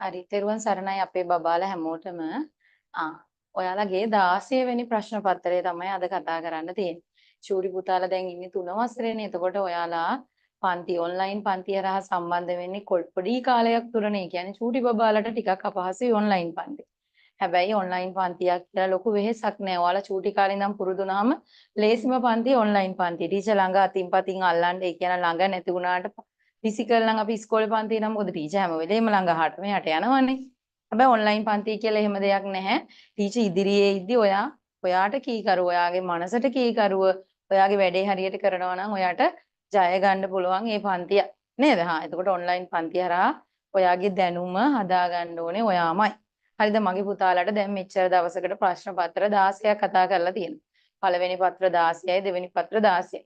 හරි. තෙරුවන් සරණයි අපේ බබාලා හැමෝටම. ඔයාලගේ 16 වෙනි ප්‍රශ්න පත්‍රය තමයි අද කතා කරන්න තියෙන්නේ. චූටි පුතාලා දැන් ඉන්නේ 3 වසරේනේ. එතකොට ඔයාලා පන්ති ඔන්ලයින් පන්ති හරහා සම්බන්ධ වෙන්නේ පොඩි කාලයක් තුරනේ. කියන්නේ චූටි බබාලට ටිකක් අපහසුයි ඔන්ලයින් පන්ති. හැබැයි ඔන්ලයින් පන්තියක් කියලා ලොකු වෙහෙසක් නෑ. ඔයාලා චූටි කාලේ ඉඳන් පුරුදු වුණාම ලේසිම පන්ති ඔන්ලයින් පන්ති. ටීචර් ළඟ අතින් පතින් අල්ලන්න ඒ කියන ළඟ නැති වුණාට ෆිසිකල් නම් අපි ඉස්කෝලේ පන්ති නම් මොකද ටීචර් හැම වෙලේම ළඟ හාට මෙහාට යනවනේ. හැබැයි ඔන්ලයින් පන්ති කියලා එහෙම දෙයක් නැහැ. ටීචර් ඉදිරියේ ඉද්දි ඔයාට කීකරුව, ඔයාගේ මනසට කීකරුව, ඔයාගේ වැඩේ හරියට කරනවා නම් ඔයාට ජය ගන්න පුළුවන් මේ පන්තිය. නේද? එතකොට ඔන්ලයින් පන්ති හරහා ඔයාගේ දැනුම හදා ගන්න ඕනේ ඔයාමයි. හරිද? මගේ පුතාලාට දැන් මෙච්චර දවසකට ප්‍රශ්න පත්‍ර 16ක් කතා කරලා තියෙනවා. පළවෙනි පත්‍ර 16යි දෙවෙනි පත්‍ර 16යි.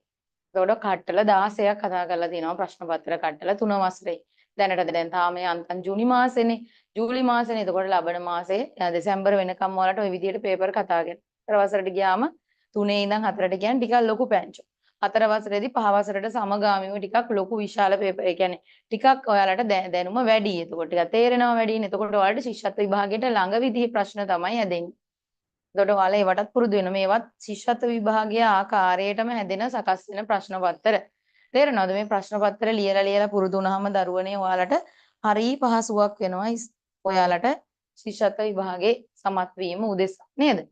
ඒකට කට්ටල 16ක් කතා කරලා තියෙනවා ප්‍රශ්න පත්‍ර කට්ටල 3 වසරේ. දැනට දැන් තාම යන්තම් ජූනි මාසෙනේ. ජූලි මාසෙනේ. එතකොට ලබන මාසේ දෙසැම්බර් වෙනකම් වලට ওই විදිහට පේපර් කතා කරනවා. 4 වසරට ගියාම 3 ඉඳන් 4ට කියන්නේ ටිකක් ලොකු පැංචෝ. 4 වසරේදී 5 වසරට සමගාමීව ටිකක් ලොකු විශාල පේපර්. ඒ කියන්නේ ටිකක් ඔයාලට දැනුම වැඩි. එතකොට ටිකක් තේරෙනවා වැඩිනේ. එතකොට ඔයාලට ශිෂ්‍යත්ව විභාගයට ළඟ විදිහේ ප්‍රශ්න තමයි හැදෙන්නේ. එතකොට ඔයාලා ඒවටත් පුරුදු වෙනවා. මේවත් ශිෂ්‍යත්ව විභාගයේ ආකාරයටම හැදෙන සකස් වෙන ප්‍රශ්න පත්‍ර. තේරෙනවද? මේ ප්‍රශ්න පත්‍ර ලියලා පුරුදු වුණාම දරුවනේ ඔයාලට හරි පහසුවක් වෙනවා. ඔයාලට ශිෂ්‍යත්ව විභාගයේ සමත් වීම උදෙසා නේද?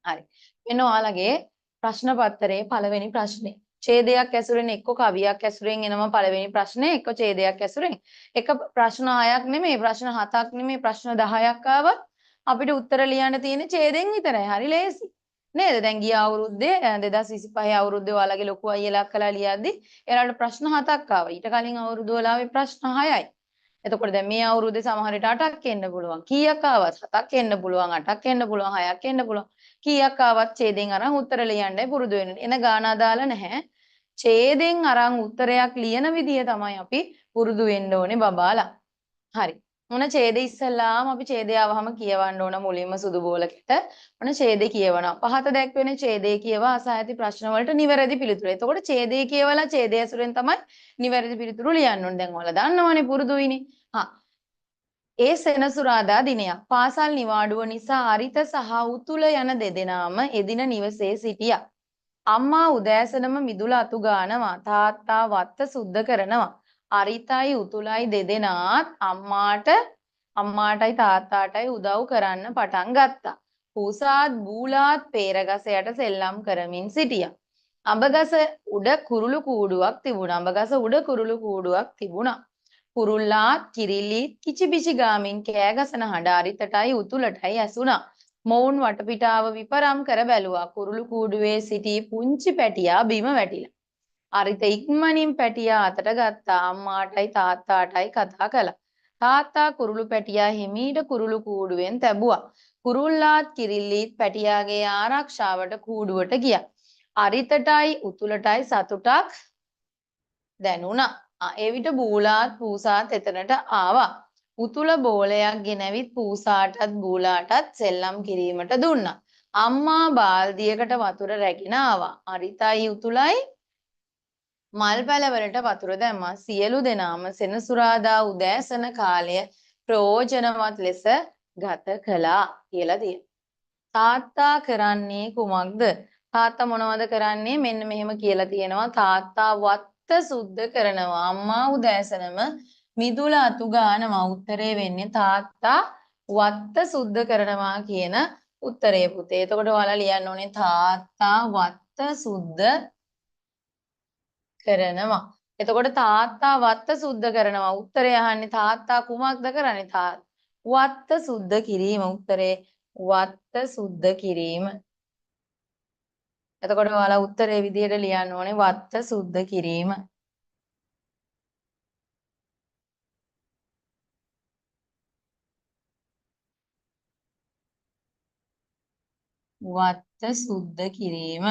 හරි. මෙන්න ඔයාලගේ ප්‍රශ්න පත්‍රයේ පළවෙනි ප්‍රශ්නේ. ඡේදයක් ඇසුරෙන් එක්ක කවියක් ඇසුරෙන් එනවා පළවෙනි ප්‍රශ්නේ, එක්ක ඡේදයක් ඇසුරෙන්. එක ප්‍රශ්න 6ක් නෙමෙයි, ප්‍රශ්න 7ක් නෙමෙයි, ප්‍රශ්න 10ක් ආවත් අපිට උත්තර ලියන්න තියෙන්නේ ඡේදයෙන් විතරයි. හරි ලේසි. නේද? දැන් ගිය අවුරුද්දේ 2025 අවුරුද්දේ ඔයාලගේ ලොකු අයියලා අක්කලා ලියද්දි එයාලට ප්‍රශ්න 7ක් ආවා. ඊට කලින් අවුරුදු වල ආවේ ප්‍රශ්න 6යි. එතකොට දැන් මේ අවුරුද්දේ සමහර විට 8ක් එන්න පුළුවන්. කීයක් ආවත් 7ක් එන්න පුළුවන්, 8ක් එන්න පුළුවන්, 6ක් එන්න පුළුවන්. කීයක් ආවත් ඡේදයෙන් අරන් උත්තර ලියන්නයි පුරුදු වෙන්න. එන ගාන අදාළ නැහැ. ඡේදයෙන් අරන් උත්තරයක් ලියන විදිය තමයි අපි පුරුදු වෙන්න ඕනේ බබාලා. හරි. මොන ඡේද ඉස්සල්ලාම අපි ඡේදය ආවහම කියවන්න ඕන මුලින්ම සුදු බෝලකට. මොන ඡේදේ කියවනවා. පහත දැක්වෙන ඡේදේ කියවා අසා ඇති ප්‍රශ්න වලට නිවැරදි පිළිතුර. එතකොට ඡේදේ කියවලා ඡේදය ඇසුරෙන් තමයි නිවැරදි පිළිතුරු ලියන්න ඕනේ. දැන් ඔයාලා දන්නවනේ පුරුදුයිනේ. ඒ සෙනසුරාදා දිනයක්. පාසල් නිවාඩුව නිසා අරිත සහ උතුල යන දෙදෙනාම එදින නිවසේ සිටියා. අම්මා උදෑසනම මිදුල අතු ගානවා. තාත්තා වත්ත සුද්ධ කරනවා. අරිතයි උතුලයි දෙදෙනාත් අම්මාටයි තාත්තාටයි උදව් කරන්න පටන් ගත්තා. පූසාත් බූලාත් පේරගස යට සෙල්ලම් කරමින් සිටියා. අඹගස උඩ කුරුළු කූඩුවක් තිබුණා. කුරුල්ලාත් කිරිල්ලිත් කිචිබිචි ගාමින් කෑගසන හඬ අරිතටයි උතුලටයි ඇසුණා. මොවුන් වටපිටාව විපරම් කර බැලුවා. කුරුළු කූඩුවේ සිටි පුංචි පැටියා බිම වැටිලා. අරිත ඉක්මනින් පැටියා අතට ගත්තා. අම්මාටයි තාත්තාටයි කතා කළා. තාත්තා කුරුළු පැටියා හිමීට කුරුළු කූඩුවෙන් තැබුවා. කුරුල්ලාත් කිරිල්ලිත් පැටියාගේ ආරක්ෂාවට කූඩුවට ගියා. අරිතටයි උතුලටයි සතුටක් දැනුණා. ඒ විට බූලාත් පූසාත් එතනට ආවා. උතුල බෝලයක් ගෙනවිත් පූසාටත් බූලාටත් සෙල්ලම් කිරීමට දුන්නා. අම්මා බාල්දියකට වතුර රැගෙන ආවා. අරිතයි උතුලයි මල් පැලවලට වතුර දැම්මා. සියලු දෙනාම සෙනසුරාදා උදෑසන කාලය ප්‍රයෝජනවත් ලෙස ගත කළා කියලා තියෙනවා. තාත්තා කරන්නේ කුමක්ද? තාත්තා මොනවද කරන්නේ? මෙන්න මෙහෙම කියලා තියෙනවා. තාත්තා වත්ත සුද්ධ කරනවා. අම්මා උදෑසනම මිදුල අතු ගානවා. උත්තරේ වෙන්නේ තාත්තා වත්ත සුද්ධ කරනවා කියන උත්තරේ පුතේ. එතකොට ඔයාලා ලියන්න ඕනේ තාත්තා වත්ත සුද්ධ කරනවා. එතකොට තාත්තා වත්ත සුද්ධ කරනවා. උත්තරේ අහන්නේ තාත්තා කුමක්ද කරන්නේ? වත්ත සුද්ධ කිරීම. උත්තරේ වත්ත සුද්ධ කිරීම. එතකොට ඔයාලා උත්තරේ විදිහට ලියන්න ඕනේ වත්ත සුද්ධ කිරීම. වත්ත සුද්ධ කිරීම.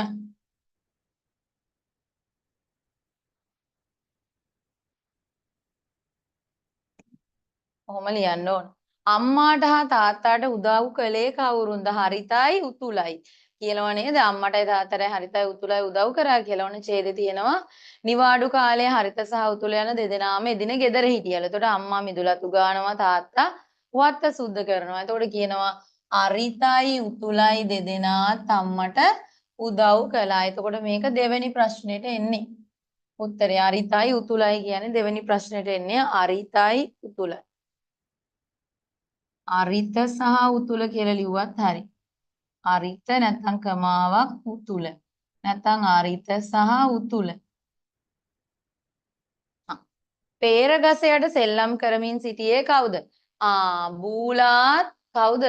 ඔහොම ලියන්න ඕන. අම්මාට හා තාත්තාට උදව් කළේ කවුරුන්ද? හරිතයි උතුලයි. කියනවා නේද? අම්මටයි තාත්තටයි හරිතයි උතුලයි උදව් කරා කියලා. ඔන්න ඡේදේ තියෙනවා. නිවාඩු කාලයේ හරිත සහ උතුල යන දෙදෙනාම එදින ගෙදර හිටියලු. එතකොට අම්මා මිදුලත් උගානවා තාත්තා වත්ත සුද්ධ කරනවා. එතකොට කියනවා අරිතයි උතුලයි දෙදෙනාත් අම්මට උදව් කළා. එතකොට මේක දෙවෙනි ප්‍රශ්නෙට එන්නේ. උත්තරය අරිතයි උතුලයි කියන්නේ දෙවෙනි ප්‍රශ්නෙට එන්නේ අරිතයි උතුලයි. අරිත සහ උතුල කියලා ලිව්වත් හරි. අරිත නැත්නම් කමාවක් උතුල. නැත්නම් අරිත සහ උතුල. පේරගසයට සෙල්ලම් කරමින් සිටියේ කවුද? බූලාත් කවුද?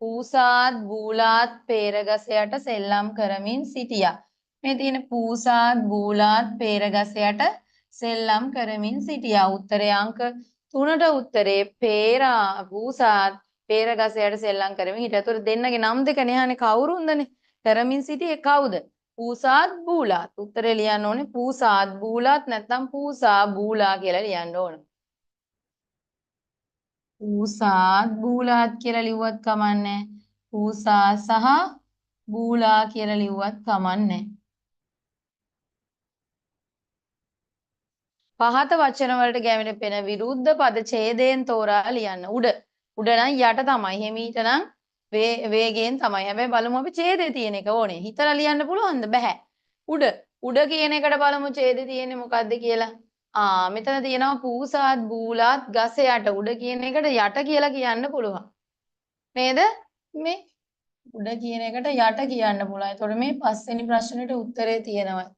පූසාත් බූලාත් පේරගසයට සෙල්ලම් කරමින් සිටියා. මේ තියෙන පූසාත් බූලාත් පේරගසයට සෙල්ලම් කරමින් සිටියා. උත්තරේ අංක 3ට උත්තරේ පූසාත් පේරගසයට සෙල්ලම් කරමින් හිටියා. ඒතර දෙන්නගේ නම් දෙකනේ අහන්නේ කවුරුන්දනේ? කරමින් සිටියේ කවුද? පූසාත් බූලාත්. උත්තරේ ලියන්න ඕනේ පූසාත් බූලාත් නැත්නම් පූසා බූලා කියලා ලියන්න ඕනේ. පූසාත් බූලාත් කියලා ලිව්වත් කමන්නේ. පූසා සහ බූලා කියලා ලිව්වත් කමන්නේ. පහත වචන වලට ගැවෙන පෙන විරුද්ධ පද ඡේදයෙන් තෝරා ලියන්න. උඩ නම් යට තමයි. හිමීට නම් වේගයෙන් තමයි. හැබැයි බලමු අපි ඡේදේ තියෙන එක ඕනේ. හිතලා ලියන්න පුළුවන්ද? බෑ. උඩ කියන එකට බලමු ඡේදේ තියෙන්නේ මොකද්ද කියලා. මෙතන තියෙනවා පූසාත් බූලාත් ගස යට. උඩ කියන එකට යට කියලා කියන්න පුළුවන්. නේද? මේ උඩ කියන එකට යට කියන්න පුළුවන්. ඒතකොට මේ පස්වෙනි ප්‍රශ්නෙට උත්තරේ තියෙනවා.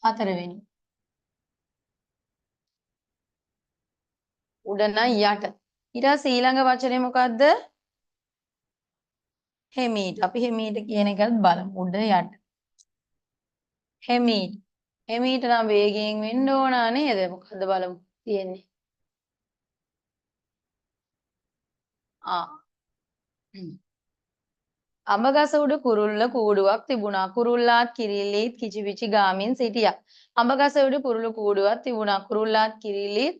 හතරවෙනි. උඩ නම් යට. ඊට පස්සේ ඊළඟ වචනේ මොකද්ද? හෙමීට. අපි හෙමීට කියන එකත් බලමු. උඩ යට. හෙමීට. හෙමීට නම් වේගයෙන් වෙන්න ඕන නේද? මොකද්ද බලමු තියෙන්නේ. අඹගස උඩ කුරුල්ල කූඩුවක් තිබුණා. කුරුල්ලාත් කිරිල්ලීත් කිචිවිචි ගාමින් සිටියා. අඹගස උඩ කුරුළු කූඩුවක් තිබුණා. කුරුල්ලාත් කිරිල්ලීත්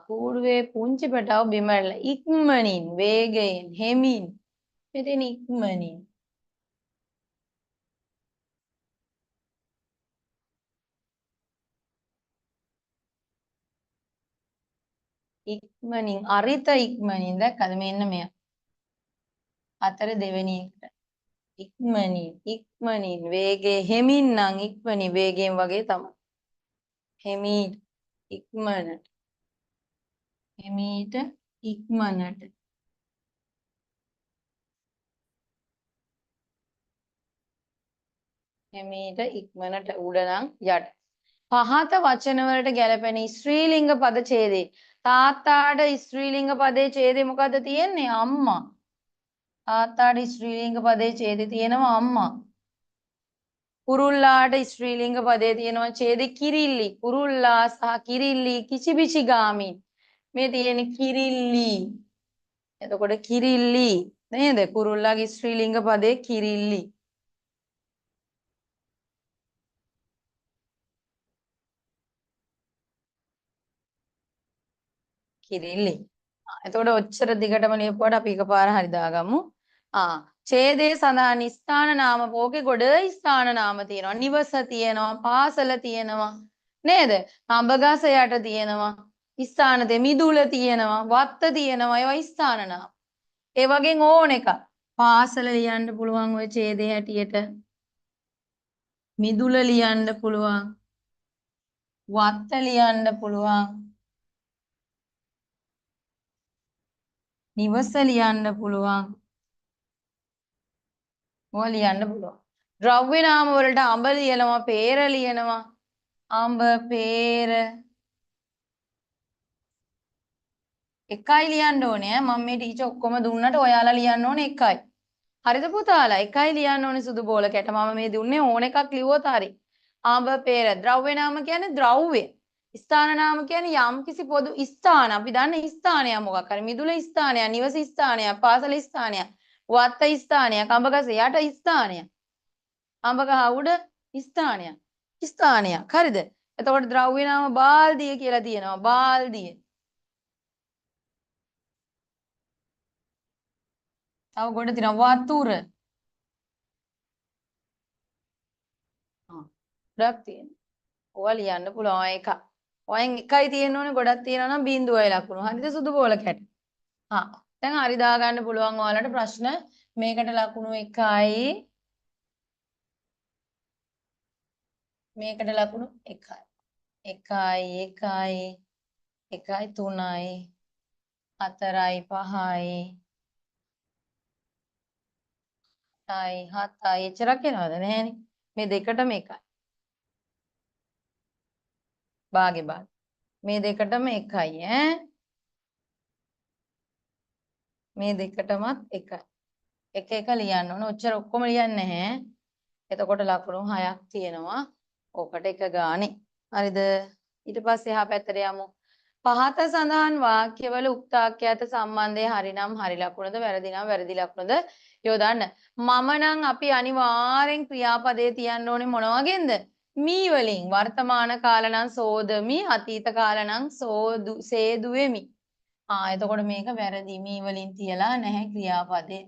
කූඩුවේ පුංචි පැටව බිමැල්ල ඉක්මනින් වේගයෙන් හෙමින් මෙතන ඉක්මනින් අරිත ඉක්මනින් දැක්කද මෙන්න මෙය අතර දෙවෙනි එකට ඉක්මනින් වේගේ හෙමින් නම් ඉක්මනින් වේගයෙන් වගේ තමයි හෙමීට ඉක්මනට හෙමීට ඉක්මනට හෙමීට ඉක්මනට උඩ නම් යට පහත වචන වලට ගැලපෙන ස්ත්‍රීලිංග පද ඡේදේ තාත්තාට ස්ත්‍රීලිංග පදේ ඡේදේ මොකද්ද තියෙන්නේ අම්මා තාත්තාට ස්ත්‍රීලිංග පදේ ඡේදේ තියෙනවා අම්මා කුරුල්ලාට ස්ත්‍රීලිංග පදේ තියෙනවා ඡේදේ කිරිල්ලි කුරුල්ලා සහ කිරිල්ලි කිචිබිචි ගාමින් මේ තියෙන්නේ කිරිල්ලි එතකොට කිරිල්ලි නේද කුරුල්ලාගේ ස්ත්‍රීලිංග පදේ කිරිල්ලි කිරිල්ලි. එතකොට ඔච්චර දිගටම ලියපුවාට අපි එකපාර හරි දාගමු. ඡේදයේ සඳහන් ස්ථාන නාම ඕකේ ගොඩ ස්ථාන නාම තියෙනවා. නිවස තියෙනවා, පාසල තියෙනවා. නේද? අඹගස යට තියෙනවා. ස්ථාන මිදුල තියෙනවා, වත්ත තියෙනවා. ඒවා ස්ථාන නාම. ඒ වගේ ඕන එක. පාසල ලියන්න පුළුවන් ওই ඡේදයේ හැටියට. මිදුල ලියන්න පුළුවන්. වත්ත ලියන්න පුළුවන්. නිවස ලියන්න පුළුවන්. ඔය ලියන්න පුළුවන්. ද්‍රව්‍ය නාම වලට අඹ ලියනවා, peer ලියනවා. අඹ, peer එකයි ලියන්න ඕනේ. මම මේ ටීචර් ඔක්කොම දුන්නට ඔයාලා ලියන්න ඕනේ එකයි. හරිද පුතාලා? එකයි ලියන්න ඕනේ සුදු බෝල කැට. මම මේ දුන්නේ ඕන එකක් ලිව්වොත් හරි. අඹ, peer ද්‍රව්‍ය නාම කියන්නේ ද්‍රව්‍ය. ස්ථාන නාම කියන්නේ යම්කිසි පොදු ස්ථාන. අපි දන්නේ ස්ථානයක් මොකක් හරි. මිදුල ස්ථානයක්, නිවස ස්ථානයක්, පාසල ස්ථානයක්, වත්ත ස්ථානයක්, අඹගස යට ස්ථානයක්. අඹගහ උඩ ස්ථානයක්. හරිද? එතකොට ද්‍රව්‍ය නාම බාල්දිය කියලා තියෙනවා. බාල්දිය. තව ගොඩ තියෙනවා වතුර. ගොඩක් තියෙනවා. ඔයා ලියන්න පුළුවන් එක. ඔයෙන් එකයි තියෙන්න ඕනේ ගොඩක් තියෙනවා නම් බිඳුවයි ලකුණු. හරිද සුදු බෝල කැට. දැන් හරි දාගන්න පුළුවන් ඔයාලට ප්‍රශ්න මේකට ලකුණු 1යි මේකට ලකුණු 1යි 1යි 1යි 1යි 3යි 4යි 5යි 6යි 7යි එච්චරක් එනවද නැහැනේ මේ දෙකටම 1යි භාගේ මේ දෙකටම 1යි ඈ මේ දෙකටමත් 1යි එක එක ලියන්න ඕන ඔච්චර ඔක්කොම ලියන්නේ නැහැ එතකොට ලකුණු 6ක් තියෙනවා ඔකට එක ගානේ හරිද ඊට පස්සේ එහා පැත්තට යමු පහත සඳහන් වාක්‍යවල උක්තාක්‍යත සම්බන්ධය හරිනම් හරි ලකුණද වැරදි නම් වැරදි ලකුණද යොදන්න මම නම් අපි අනිවාර්යෙන් ක්‍රියාපදයේ තියන්න ඕනේ මොන වගේන්ද මී වලින් වර්තමාන කාල නම් සෝදමි අතීත කාල නම් සේදුවෙමි එතකොට මේක වැරදි මී වලින් තියලා නැහැ ක්‍රියාපදේ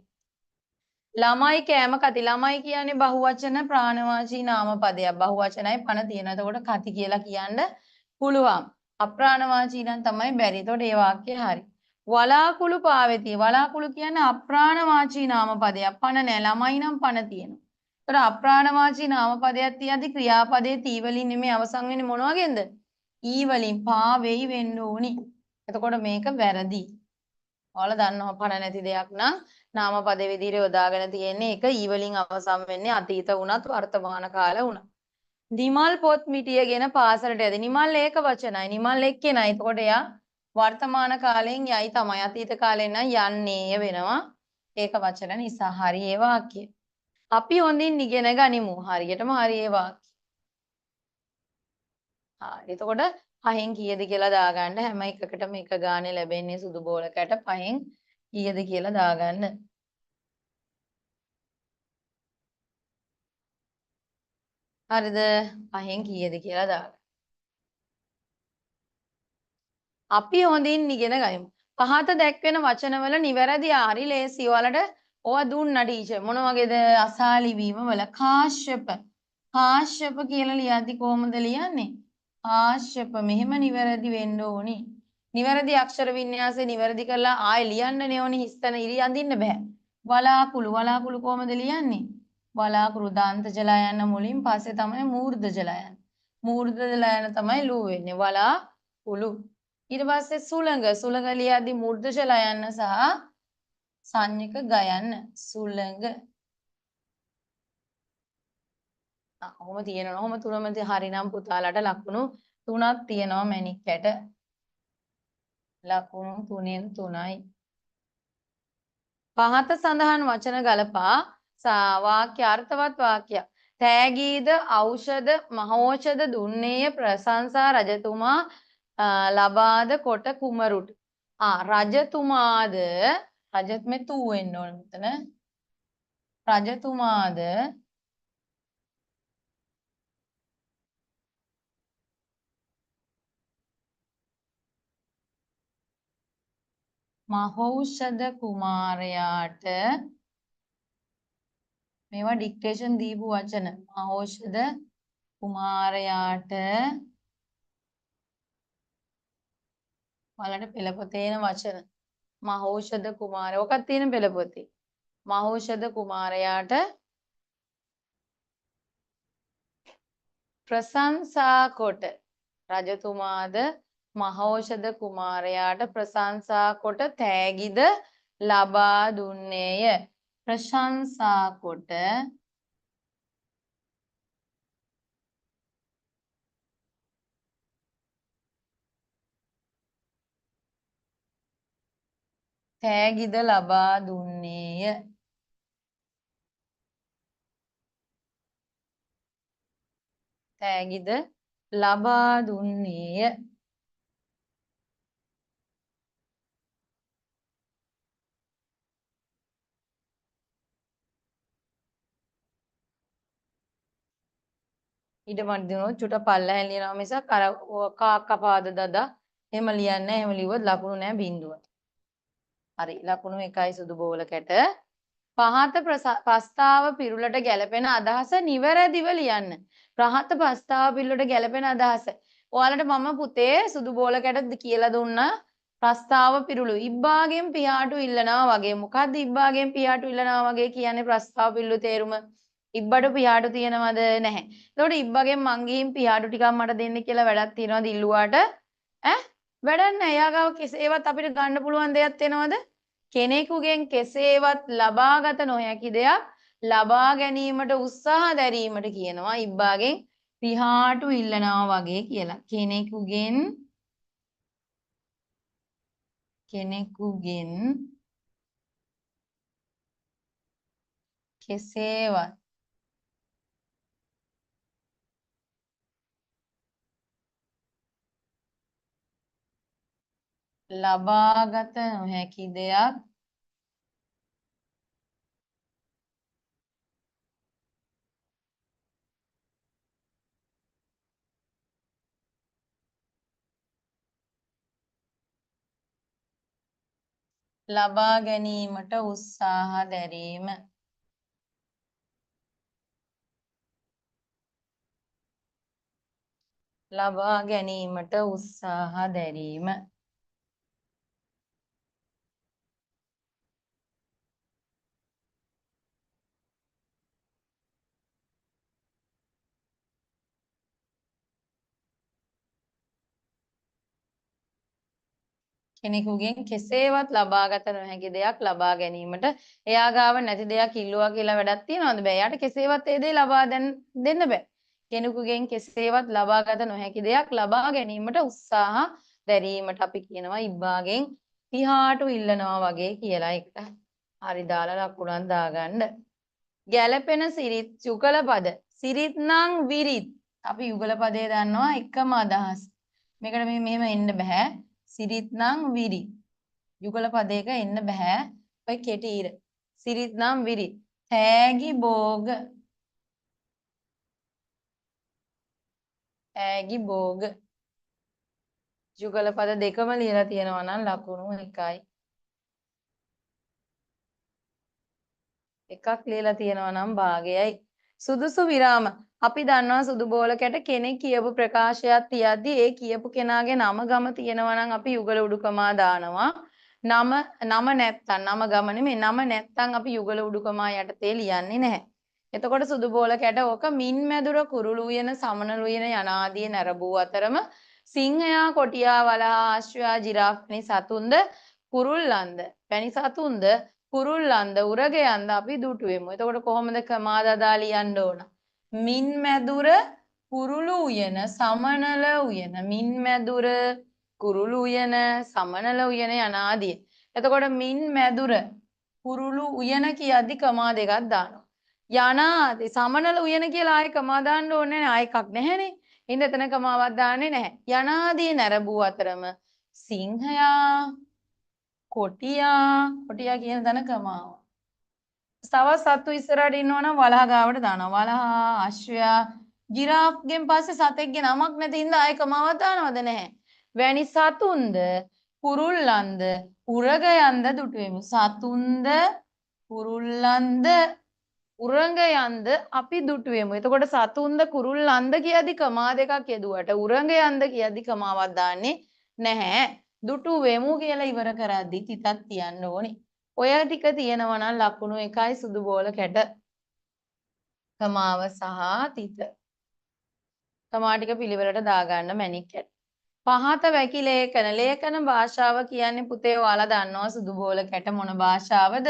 ළමයි කෑම කති ළමයි කියන්නේ බහුවචන ප්‍රාණවාචී නාමපදයක් බහුවචනයි පණ තියෙනවා එතකොට කති කියලා කියන්න පුළුවන් අප්‍රාණවාචී නම් තමයි බැරි. එතකොට ඒ වාක්‍යය හරි. වලාකුළු පාවෙති. වලාකුළු කියන්නේ අප්‍රාණවාචී නාමපදයක්. පණ නෑ. ළමයි නම් පණ තියෙනවා. එතකොට අප්‍රාණවාචී නාමපදයක් තියද්දි ක්‍රියාපදයේ තී වලින් නෙමෙයි අවසන් වෙන්නේ මොන වගේන්ද? ඊ වලින් පා වෙයි වෙන්න ඕනි. එතකොට මේක වැරදි. ඔයාලා දන්නවා පණ නැති දෙයක් නම් නාමපද විදිහට යොදාගෙන තියෙන්නේ ඒක ඊ වලින් අවසන් වෙන්නේ අතීත වුණත් වර්තමාන කාල වුණත්. නිමල් පොත් මිටිය ගෙන පාසලට යද නිමල් ඒක වචනයි නිමල් එක්කෙනයි එතකොට එයා වර්තමාන කාලයෙන් යයි තමයි අතීත කාලෙන් නම් යන්නේය වෙනවා ඒක වචන නිසා හරි ඒ වාක්‍යය අපි හොඳින් ඉගෙන ගනිමු හරියටම හරි ඒ වාක්‍යය එතකොට පහෙන් කීයද කියලා දාගන්න හැම එකකටම එක ගානේ ලැබෙන්නේ සුදු බෝලකට පහෙන් කීයද කියලා දාගන්න හරිද පහෙන් කීයද කියලා දාගන්න අපි හොඳින් ඉගෙන ගනිමු. පහත දැක්වෙන වචනවල නිවැරදි හරි ලේසි. ඔයාලට ඕවා දුන්නා ටීචර්. මොන වගේද? අසාලි වීම වල කාශ්‍යප. කාශ්‍යප කියලා ලියද්දි කොහොමද ලියන්නේ? කාශ්‍යප මෙහෙම නිවැරදි වෙන්න ඕනි. නිවැරදි අක්ෂර වින්‍යාසය නිවැරදි කරලා ආයෙ ලියන්නනේ ඕනි. හිස්තන ඉරි අඳින්න බෑ. වලාකුළු වලාකුළු කොහොමද ලියන්නේ? වලාකුළු දාන්ත ජල යන මුලින් පස්සේ තමයි මූර්ධ ජල යන. මූර්ධ ජල යන තමයි ලු වෙන්නේ. වලාකුළු ඊට පස්සේ සුළඟ ලියද්දි මූර්ධ ජල යන්න සහ සංයක ගයන්න සුළඟ ඔහොම තියෙනවා. ඔහොම තුනම හරිනම් පුතාලට ලකුණු 3ක් තියෙනවා මැණික්කට. ලකුණු 3න් 3යි. පහත සඳහන් වචන ගලපා වාක්‍ය අර්ථවත් වාක්‍යයක්. තෑගීද ඖෂධ මහෞෂධ දුන්නේය ප්‍රශංසා රජතුමා ලබාද කොට කුමරුට. රජතුමාද රජත් මේ තු වෙන්න ඕන මෙතන. රජතුමාද මහෞෂධ කුමාරයාට මේවා ඩික්ටේෂන් දීපු වචන මහෞෂධ කුමාරයාට ඔයාලට පෙළ පොතේ එන වචන මහෞෂධ කුමාරය ඔකක් තියෙන පෙළ පොතේ මහෞෂධ කුමාරයාට ප්‍රශංසා කොට රජතුමාද මහෞෂධ කුමාරයාට ප්‍රශංසා කොට තෑගිද ලබා දුන්නේය ප්‍රශංසා කොට තෑගිද ලබා දුන්නේය තෑගිද ලබා දුන්නේය ඊට වඩා චුට පල්ලහැන් ලියනවා මිසක් අර කාක්කපාද දදා එහෙම ලියන්නේ නැහැ එහෙම ලිව්වොත් ලකුණු නැහැ බිඳුව හරි ලකුණු 1යි සුදු බෝලකට පහත ප්‍රස්තාව පිරුලට ගැලපෙන අදහස නිවැරදිව ලියන්න. පහත ප්‍රස්තාව පිරුලට ගැලපෙන අදහස. ඔයාලට මම පුතේ සුදු බෝල කැට කියලා දුන්නා ප්‍රස්තාව පිරුළු. ඉබ්බාගෙන් පියාටු ඉල්ලනවා වගේ. මොකද්ද ඉබ්බාගෙන් පියාටු ඉල්ලනවා වගේ කියන්නේ ප්‍රස්තාව පිරුළු තේරුම? ඉබ්බට පියාටු තියෙනවද? නැහැ. එතකොට ඉබ්බගෙන් මං ගිහින් පියාටු ටිකක් මට දෙන්න කියලා වැඩක් තියනවද ඉල්ලුවාට? වැඩක් නැහැ. එයාගාව කෙසේවත් අපිට ගන්න පුළුවන් දෙයක් තියෙනවද? කෙනෙකුගෙන් කෙසේවත් ලබාගත නොහැකි දෙයක් ලබා ගැනීමට උත්සාහ දැරීමට කියනවා ඉබ්බාගෙන් පියාටු ඉල්ලනවා වගේ කියලා. කෙනෙකුගෙන් කෙසේවත් ලබාගත නොහැකි දෙයක් ලබා ගැනීමට උත්සාහ දැරීම. ලබා ගැනීමට උත්සාහ දැරීම. කෙනෙකුගෙන් කෙසේවත් ලබාගත නොහැකි දෙයක් ලබා ගැනීමට එයා ගාව නැති දෙයක් ඉල්ලුවා කියලා වැඩක් තියනවද? බෑ. එයාට කෙසේවත් ඒ දේ ලබා දෙන්න බෑ. කෙනෙකුගෙන් කෙසේවත් ලබාගත නොහැකි දෙයක් ලබා ගැනීමට උත්සාහ දැරීමට අපි කියනවා ඉබ්බාගෙන් පියාටු ඉල්ලනවා වගේ කියලා. එක හරි දාලා ලකුණක් දාගන්න. ගැළපෙන සිරිත් යුගල පද. සිරිත් නම් විරිත්. අපි යුගල පදේ දන්නවා එකම අදහස්. මේකට මෙහෙම එන්න බෑ. සිරිත් නම් විරිත්. යුගල පදයක එන්න බෑ. ඔය කෙටි ඉර. සිරිත් නම් විරිත්. තෑගි භෝග. තෑගි භෝග. යුගල පද දෙකම ලියලා තියෙනවා නම් ලකුණු 1යි. එකක් ලියලා තියෙනවා නම් භාගයයි. සුදුසු විරාම. අපි දන්නවා සුදු බෝල කැට කෙනෙක් කියපු ප්‍රකාශයක් තියද්දි ඒ කියපු කෙනාගේ නම ගම තියෙනවා නම් අපි යුගල උඩුකමා දානවා. නම නැත්තම් නම ගම නෙමෙයි නම නැත්තම් අපි යුගල උඩුකමා යටතේ ලියන්නේ නැහැ. එතකොට සුදු බෝල කැට ඕක මින් මැදුර කුරුළු උයන සමනළු උයන යනාදී නැරඹූ අතරම සිංහයා කොටියා වලහා අශ්වයා ජිරාෆ් වැනි සතුන්ද කුරුල්ලන්ද වැනි සතුන්ද කුරුල්ලන්ද උරගයන්ද අපි දුටුවෙමු. එතකොට කොහොමද කමාදදා ලියන්න ඕන? මින් මැදුර කුරුළු උයන සමනල උයන මින් මැදුර කුරුළු උයන සමනල උයන යනාදී. එතකොට මින් මැදුර කුරුළු උයන කියද්දි කමා දෙකක් දානවා. යනාදී සමනල උයන කියලා ආයෙ කමා දාන්න ඕනේ නැහැ. ආයෙ එකක් නැහැනේ. ඉතින් එතන කමාවක් දාන්නේ නැහැ. යනාදී නැරඹූ අතරම සිංහයා කොටියා කියන තැන කමාව. තවත් සත්තු ඉස්සරහට ඉන්නවනම් වලහ ගාවට දානවා. වලහා අශ්වයා ජිරාෆ්ගෙන් පස්සේ සතෙක්ගේ නමක් නැති හින්දා ආයෙ කමාවක් දානවද නැහැ. වැනි සතුන්ද කුරුල්ලන්ද උරගයන්ද දුටුවෙමු. සතුන්ද කුරුල්ලන්ද උරගයන්ද අපි දුටුවෙමු. එතකොට සතුන්ද කුරුල්ලන්ද කියද්දි කමා දෙකක් යෙදුවට උරගයන්ද කියද්දි කමාවක් දාන්නේ නැහැ. දුටුවෙමු කියලා ඉවර කරද්දි තිතක් තියන්න ඕනේ. ඔය ටික තියෙනවා නම් ලකුණු 1යි සුදු බෝල කැට. කමාව සහ තිත. කමා ටික පිළිවෙලට දාගන්න මැණික් කැට. පහත වැකි ලේඛන භාෂාව කියන්නේ පුතේ ඔයාලා දන්නවා සුදු බෝල කැට මොන භාෂාවද?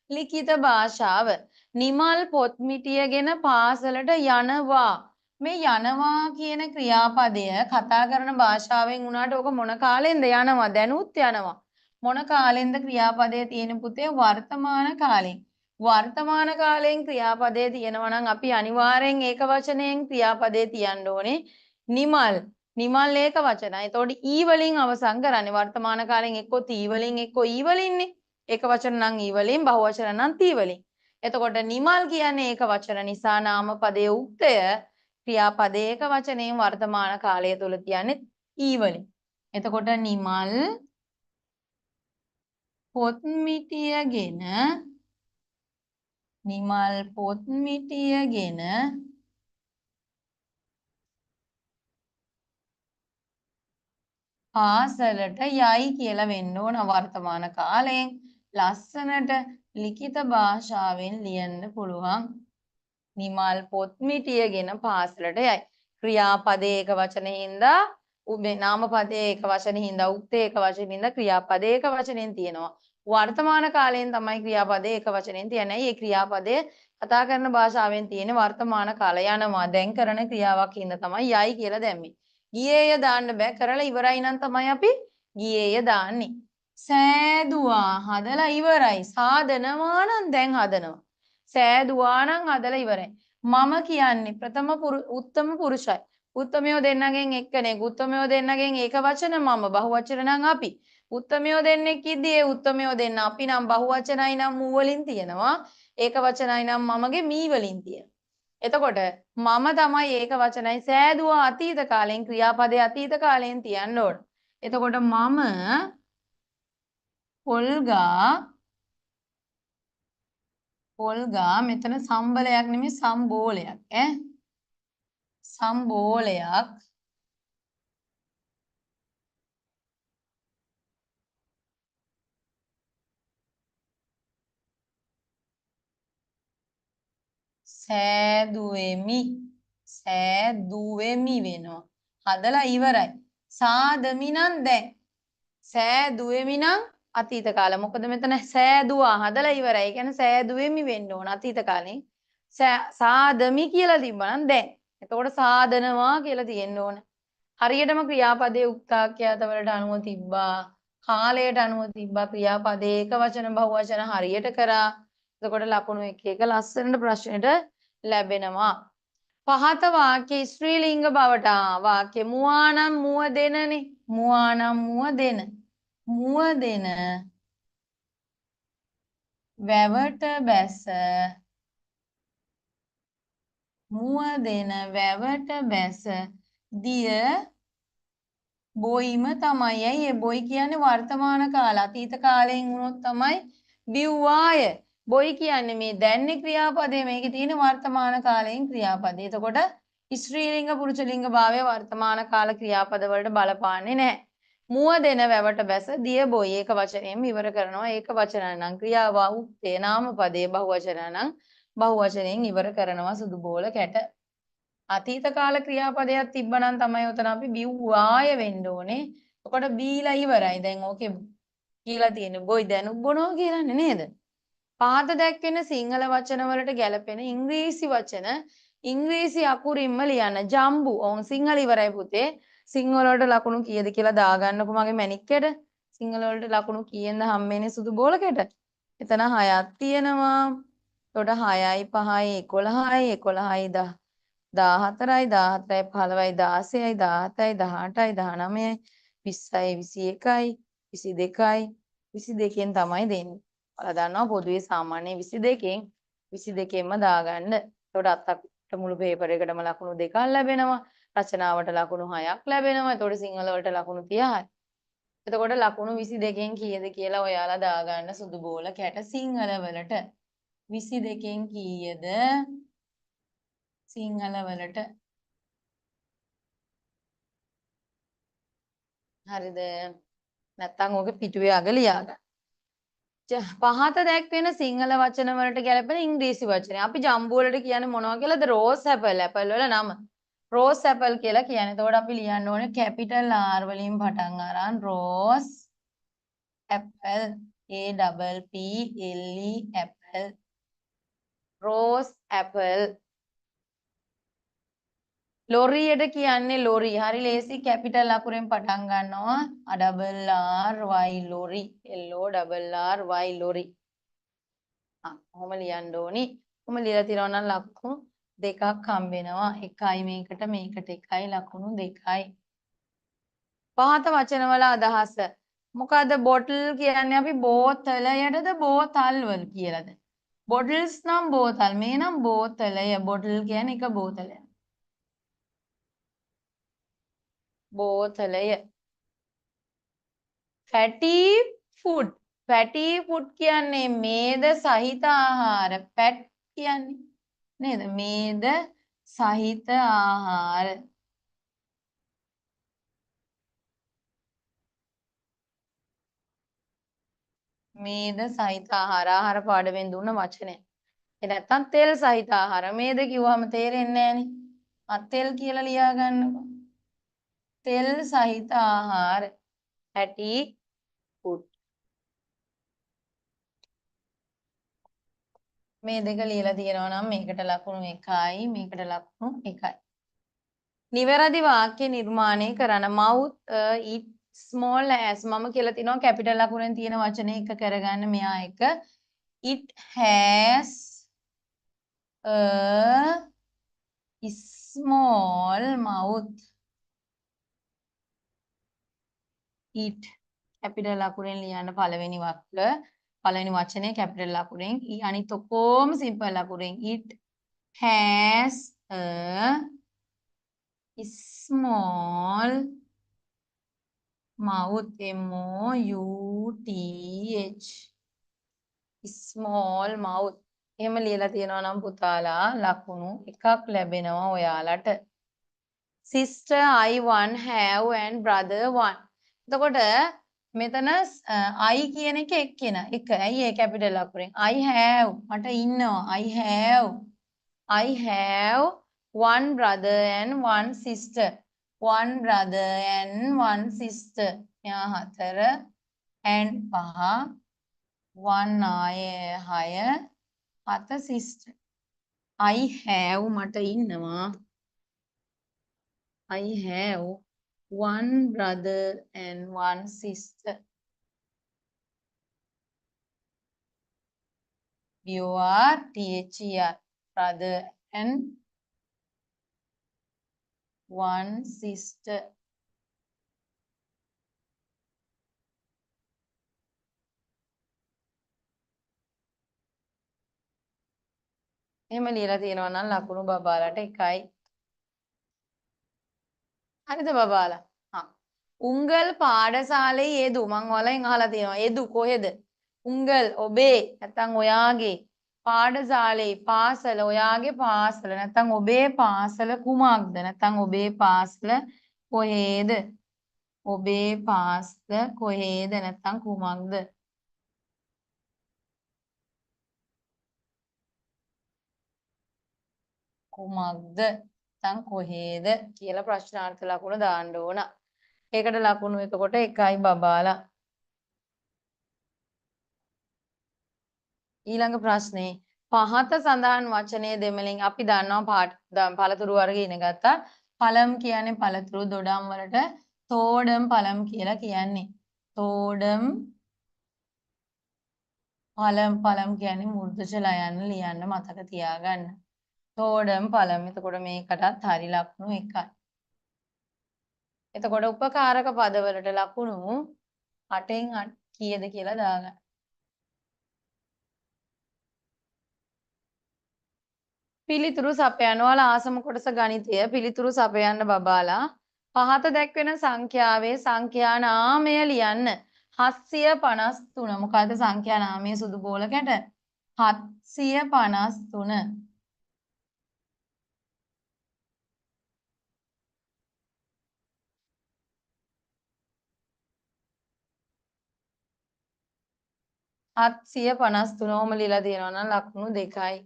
ලිඛිත භාෂාව. නිමල් පොත් මිටියගෙන පාසලට යනවා. මේ යනවා කියන ක්‍රියාපදය කතා කරන භාෂාවෙන් උනාට ඕක මොන කාලෙන්ද යනවා? දැනුත් යනවා. මොන කාලෙන්ද ක්‍රියාපදයේ තියෙන පුතේ? වර්තමාන කාලෙන්. වර්තමාන කාලයෙන් ක්‍රියාපදයේ තියෙනවා නම් අපි අනිවාර්යෙන් ඒක වචනයෙන් ක්‍රියාපදයේ තියන්න ඕනේ. නිමල් ඒක වචනයි. එතකොට ඊ වලින් අවසන් කරන්නේ වර්තමාන කාලෙන් එක්කෝ තී වලින් එක්කෝ ඊ වලින්නේ. ඒක වචන නම් ඊ වලින් බහුවචන නම් තී වලින්. එතකොට නිමල් කියන්නේ ඒක වචන නිසා නාමපදයේ උක්තය ක්‍රියාපදයේ ඒක වචනයෙන් වර්තමාන කාලය තුල කියන්නේ ඊ වලින්. එතකොට නිමල් පොත් මිටියගෙන නිමල් පොත් මිටියගෙන පාසලට යයි කියලා වෙන්න ඕන වර්තමාන කාලයෙන්. ලස්සනට ලිඛිත භාෂාවෙන් ලියන්න පුළුවන්. නිමල් පොත් මිටියගෙන පාසලට යයි. ක්‍රියාපදයේ එක වචනෙින්දා උබේ නාමපදයේ එක වචනෙින්දා උක්තේ එක වචනෙින්දා ක්‍රියාපදයේ එක වචනෙන් තියෙනවා. වර්තමාන කාලයෙන් තමයි ක්‍රියාපදයේ එක වචනෙන් තියන්නේ. මේ ක්‍රියාපදයේ කතා කරන භාෂාවෙන් තියෙන වර්තමාන කාල යනවා. දැන් කරන ක්‍රියාවක් හින්දා තමයි යයි කියලා දැම්මේ. ගියේය දාන්න බෑ කරලා ඉවරයි නම් තමයි අපි ගියේය දාන්නේ. සෑදුවා හදලා ඉවරයි. සාදනවා නම් දැන් හදනවා. සෑදුවා නම් හදලා ඉවරයි. මම කියන්නේ උත්තම පුරුෂයි. උත්තමයෝ දෙන්නගෙන් එක්කෙනෙක්. උත්තමයෝ දෙන්නගෙන් ඒක වචන මම බහුවචන නම් අපි. උත්තමයෝ දෙන්නෙක් ඉද්දී ඒ උත්තමයෝ දෙන්න අපි නම් බහුවචනයි නම් මූ වලින් තියෙනවා. ඒක වචනයි නම් මමගේ මී වලින් තියෙනවා. එතකොට මම තමයි ඒක වචනයි සෑදුවා අතීත කාලෙන් ක්‍රියාපදයේ අතීත කාලයෙන් තියන්න ඕන. එතකොට මම පොල්ගා මෙතන සම්බලයක් නෙමෙයි සම්බෝලයක් සම්බෝලයක් සෑදුවෙමි වෙනවා. හදලා ඉවරයි. සාදමි නම් දැන්. සෑදුවෙමි නම් අතීත කාල. මොකද මෙතන සෑදුවා හදලා ඉවරයි. ඒ කියන්නේ සෑදුවෙමි වෙන්න ඕන අතීත කාලේ. සාදමි කියලා තිබ්බනම් දැන්. එතකොට සාදනවා කියලා තියෙන්න ඕන. හරියටම ක්‍රියාපදයේ උක්තාක්‍යත වලට අනුව තිබ්බා. කාලයට අනුව තිබ්බා ක්‍රියාපදයේ එක වචන බහුවචන හරියට කරා. එතකොට ලකුණු එක එක ලස්සනට ප්‍රශ්නෙට ලැබෙනවා. පහත වාක්‍ය ස්ත්‍රී ලිංග බවට වාක්‍ය මුවා නම් මුව දෙනනේ. මුවා නම් මුව දෙන. මුව දෙන වැවට බැස මුව දෙන වැවට බැස දිය බොයිම තමයි. ඇයි ඒ බොයි කියන්නේ වර්තමාන කාල. අතීත කාලයෙන් වුණොත් තමයි බිව්වාය. බොයි කියන්නේ මේ දැන්නේ ක්‍රියාපදේ. මේකේ තියෙන වර්තමාන කාලයෙන් ක්‍රියාපදේ. එතකොට ස්ත්‍රී ලිංග පුරුෂ ලිංග භාවය වර්තමාන කාල ක්‍රියාපද වලට බලපාන්නේ නැහැ. මුව දෙන වැවට බැස දිය බොයි ඒක වචනයෙන් ඉවර කරනවා. ඒක වචන නම් ක්‍රියාව උක්තේ නාමපදයේ බහුවචන නම් බහුවචනයෙන් ඉවර කරනවා. සුදු බෝල කැට. අතීත කාල ක්‍රියාපදයක් තිබ්බනම් තමයි උතන අපි බිව්වාය වෙන්න ඕනේ. එතකොට බීලා ඉවරයි. දැන් ඕකේ කියලා තියෙන්නේ බොයි දැනුම් බොනවා කියලානේ නේද? පහත දැක්වෙන සිංහල වචන වලට ගැලපෙන ඉංග්‍රීසි වචන ඉංග්‍රීසි අකුරින්ම ලියන්න. ජම්බු. ඕන් සිංහල ඉවරයි පුතේ. සිංහල වලට ලකුණු කීයද කියලා දාගන්නකො මගේ මැනික්කෙට. සිංහල වලට ලකුණු කීයෙන්ද හම්බෙන්නේ සුදු බෝලකෙට? එතන 6ක් තියෙනවා. එතකොට 6යි 5යි 11යි 11යි 14යි 14යි 15යි 16යි 17යි 18යි 19යි 20යි 21යි 22යි 22න් තමයි දෙන්නේ. ඔයාලා දන්නවා පොදුවේ සාමාන්‍ය 22කින් 22කින්ම දාගන්න. එතකොට අත්තට මුළු පේපර් එකටම ලකුණු 2ක් ලැබෙනවා. රචනාවට ලකුණු 6ක් ලැබෙනවා. එතකොට සිංහල වලට ලකුණු 30යි. එතකොට ලකුණු 22කින් කීයද කියලා ඔයාලා දාගන්න සුදු බෝල කැට සිංහල වලට 22කින් කීයද සිංහල වලට හරිද නැත්නම් ඕකේ පිටුවේ අග ලියාගන්න. පහත දැක්වෙන සිංහල වචන වලට ගැලපෙන ඉංග්‍රීසි වචන. අපි ජම්බු වලට කියන්නේ මොනවා කියලාද? Rose Apple. ඇපල් වල නම. රෝස් ඇපල් කියලා කියන්නේ. එතකොට අපි ලියන්න ඕනේ කැපිටල් R වලින් පටන් අරන් rose apple APPLE apple rose apple. ලොරියට කියන්නේ ලොරි. හරි ලේසි කැපිටල් අකුරෙන් පටන් ගන්නවා. RRY lorry. LORRY lorry. කොහොම ලියන්න ඕනි. කොහොම ලියලා තියනවා නම් ලකුණු 2ක් හම්බ වෙනවා. එකයි මේකට එකයි ලකුණු 2යි. පහත වචන වල අදහස. මොකද බොටල් කියන්නේ අපි බෝතලයටද බෝතල් වල කියලාද? බොටල්ස් නම් බෝතල්. මේ නම් බෝතලය. බොටල් කියන්නේ එක බෝතලයක්. බෝතලය. Fatty food. ෆැටි ෆුඩ් කියන්නේ මේද සහිත ආහාර. ෆැට් කියන්නේ නේද? මේද සහිත ආහාර. මේද සහිත ආහාර ආහාර පාඩමෙන් දුන්න වචනය. ඒ නැත්තම් තෙල් සහිත ආහාර. මේද කිව්වම තේරෙන්නේ නැහනේ. තෙල් කියලා ලියා ගන්නකො. තෙල් සහිත ආහාර. fatty food. මේ දෙක ලියලා තියෙනවා නම් මේකට ලකුණු 1යි මේකට ලකුණු 1යි. නිවැරදි වාක්‍ය නිර්මාණය කරන්න. mouth it small as මම කියලා තිනවා කැපිටල් ලකුණෙන් තියෙන වචනේ එක කරගන්න මෙහා එක. It has a small mouth. It capital ලකුණෙන් ලියන්න පළවෙනි පළවෙනි වචනේ කැපිටල් ලකුණෙන් අනිත් ඔක්කොම සිම්පල් ලකුණෙන්. It has a small mouth. M-O-U-T-H. small mouth. එහෙම ලියලා තියෙනවා නම් පුතාලා ලකුණු එකක් ලැබෙනවා ඔයාලට. sister I one have and brother one. එතකොට මෙතන I කියන එක එක්කෙනා. එක. ඇයි ඒ කැපිටල් ලකුණෙන්? I have මට ඉන්නවා. I have one brother and one sister. One brother and one sister. මෙයා 4 and 5 one ආය 6 7 sister. I have මට ඉන්නවා. I have one brother and one sister. B-O-R-T-H-E-R. Brother and one sister. එහෙම ලියලා තියෙනවා නම් ලකුණු බබාලට 1යි. හරිද බබාලා? උංගල් පාඩශාලේ යෙදු මං වලින් අහලා තියෙනවා. යෙදු කොහෙද? උංගල් ඔබේ නැත්නම් ඔයාගේ පාඩශාලේ පාසල ඔයාගේ පාසල නැත්නම් ඔබේ පාසල කුමක්ද? නැත්නම් ඔබේ පාසල කොහේද? ඔබේ පාසල කොහේද නැත්නම් කුමක්ද? කුමක්ද නැත්නම් කොහේද කියලා ප්‍රශ්නාර්ථ ලකුණ දාන්න ඕන. ඒකට ලකුණු එතකොට 1යි බබාලා. ඊළඟ ප්‍රශ්නේ පහත සඳහන් වචනයේ දෙමළෙන් අපි දන්නවා පළතුරු වර්ග ඉගෙන ගත්තා. පළම් කියන්නේ පළතුරු දොඩම් වලට තෝඩම් පළම් කියලා කියන්නේ. තෝඩම් පළම් කියන්නේ මුර්ධජ ලයන්න ලියන්න මතක තියාගන්න. තෝඩම් පළම්. එතකොට මේකටත් හරි ලකුණු 1යි. එතකොට උපකාරක පදවලට ලකුණු 8න් 8 කීයද කියලා දාගන්න. පිළිතුරු සපයන්න. ඔයාලා ආසම කොටස ගණිතය පිළිතුරු සපයන්න බබාලා. පහත දැක්වෙන සංඛ්‍යාවේ සංඛ්‍යා නාමය ලියන්න. 753. මොකද්ද සංඛ්‍යා නාමයේ සුදු බෝල කැට? 753. හත්සිය 53ම ලියලා තියෙනවා නම් ලකුණු 2යි.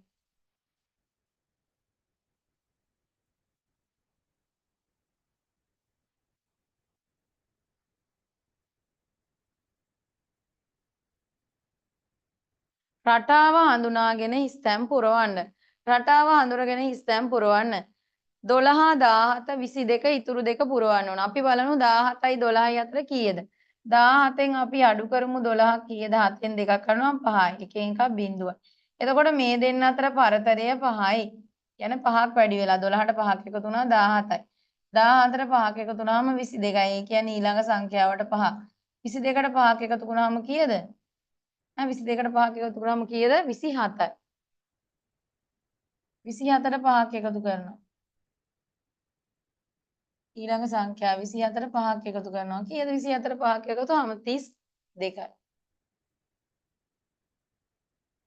රටාව හඳුනාගෙන හිස්තැන් පුරවන්න. රටාව හඳුනගෙන හිස්තැන් පුරවන්න. 12 17 22 ඉතුරු දෙක පුරවන්න ඕන. අපි බලමු 17යි 12යි අතර කීයද? 17න් අපි අඩු කරමු 12 කීයද? 7න් දෙකක් කරනවා 5යි. එකෙන් එකක් බිඳුවයි. එතකොට මේ දෙන්න අතර පරතරය 5යි. කියන්නේ 5ක් වැඩි වෙලා 12ට 5ක් එකතු වුණා 17යි. 14ට 5ක් එකතු වුණාම 22යි. ඒ කියන්නේ ඊළඟ සංඛ්‍යාවට 5. 22ට 5ක් එකතු වුණාම කීයද? 22කට 5ක් එකතු කරාම කීයද? 27යි. 27ට 5ක් එකතු කරනවා. ඊළඟ සංඛ්‍යාව 24ට 5ක් එකතු කරනවා. කීයද 24ට 5ක් එකතු වුනහම 32යි.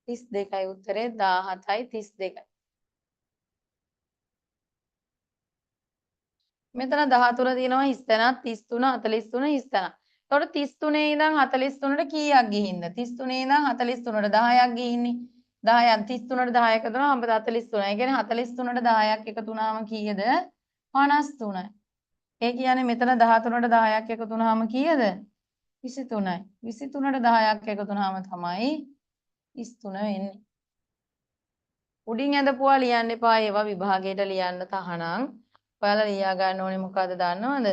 32යි උත්තරේ 17යි 32යි. මෙතන 13 තියෙනවා හිස් තැනක් 33 43 හිස් තැනක්. එතකොට 33 ඉඳන් 43ට කීයක් ගිහින්ද? 33 ඉඳන් 43ට 10ක් ගිහින්නේ. 10ක් 33ට 10 එකතු වුණාම 43. ඒ කියන්නේ 43ට 10ක් එකතු වුණාම කීයද? 53යි. ඒ කියන්නේ මෙතන 13ට 10ක් එකතු වුණාම කීයද? 23යි. 23ට 10ක් එකතු වුණාම තමයි 33 වෙන්නේ. උඩින් ඇඳපුවා ලියන්න එපා. ඒවා විභාගයට ලියන්න තහනම්. ඔයාලා ලියා ගන්න ඕනේ මොකද්ද දන්නවද?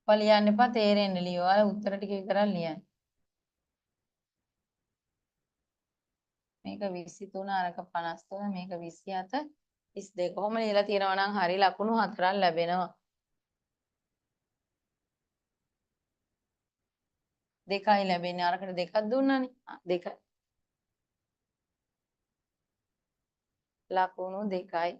ඔයාලා ලියන්න එපා තේරෙන්න ලියෝ. ඔයාලා උත්තර ටික විතරක් ලියන්න. මේක 23 අරක 53 මේක 27 32. කොහොම ලියලා තියෙනවා නම් හරි ලකුණු 4ක් ලැබෙනවා. දෙකයි ලැබෙන්නේ. අරකට දෙකක් දුන්නානේ. දෙකයි. ලකුණු දෙකයි.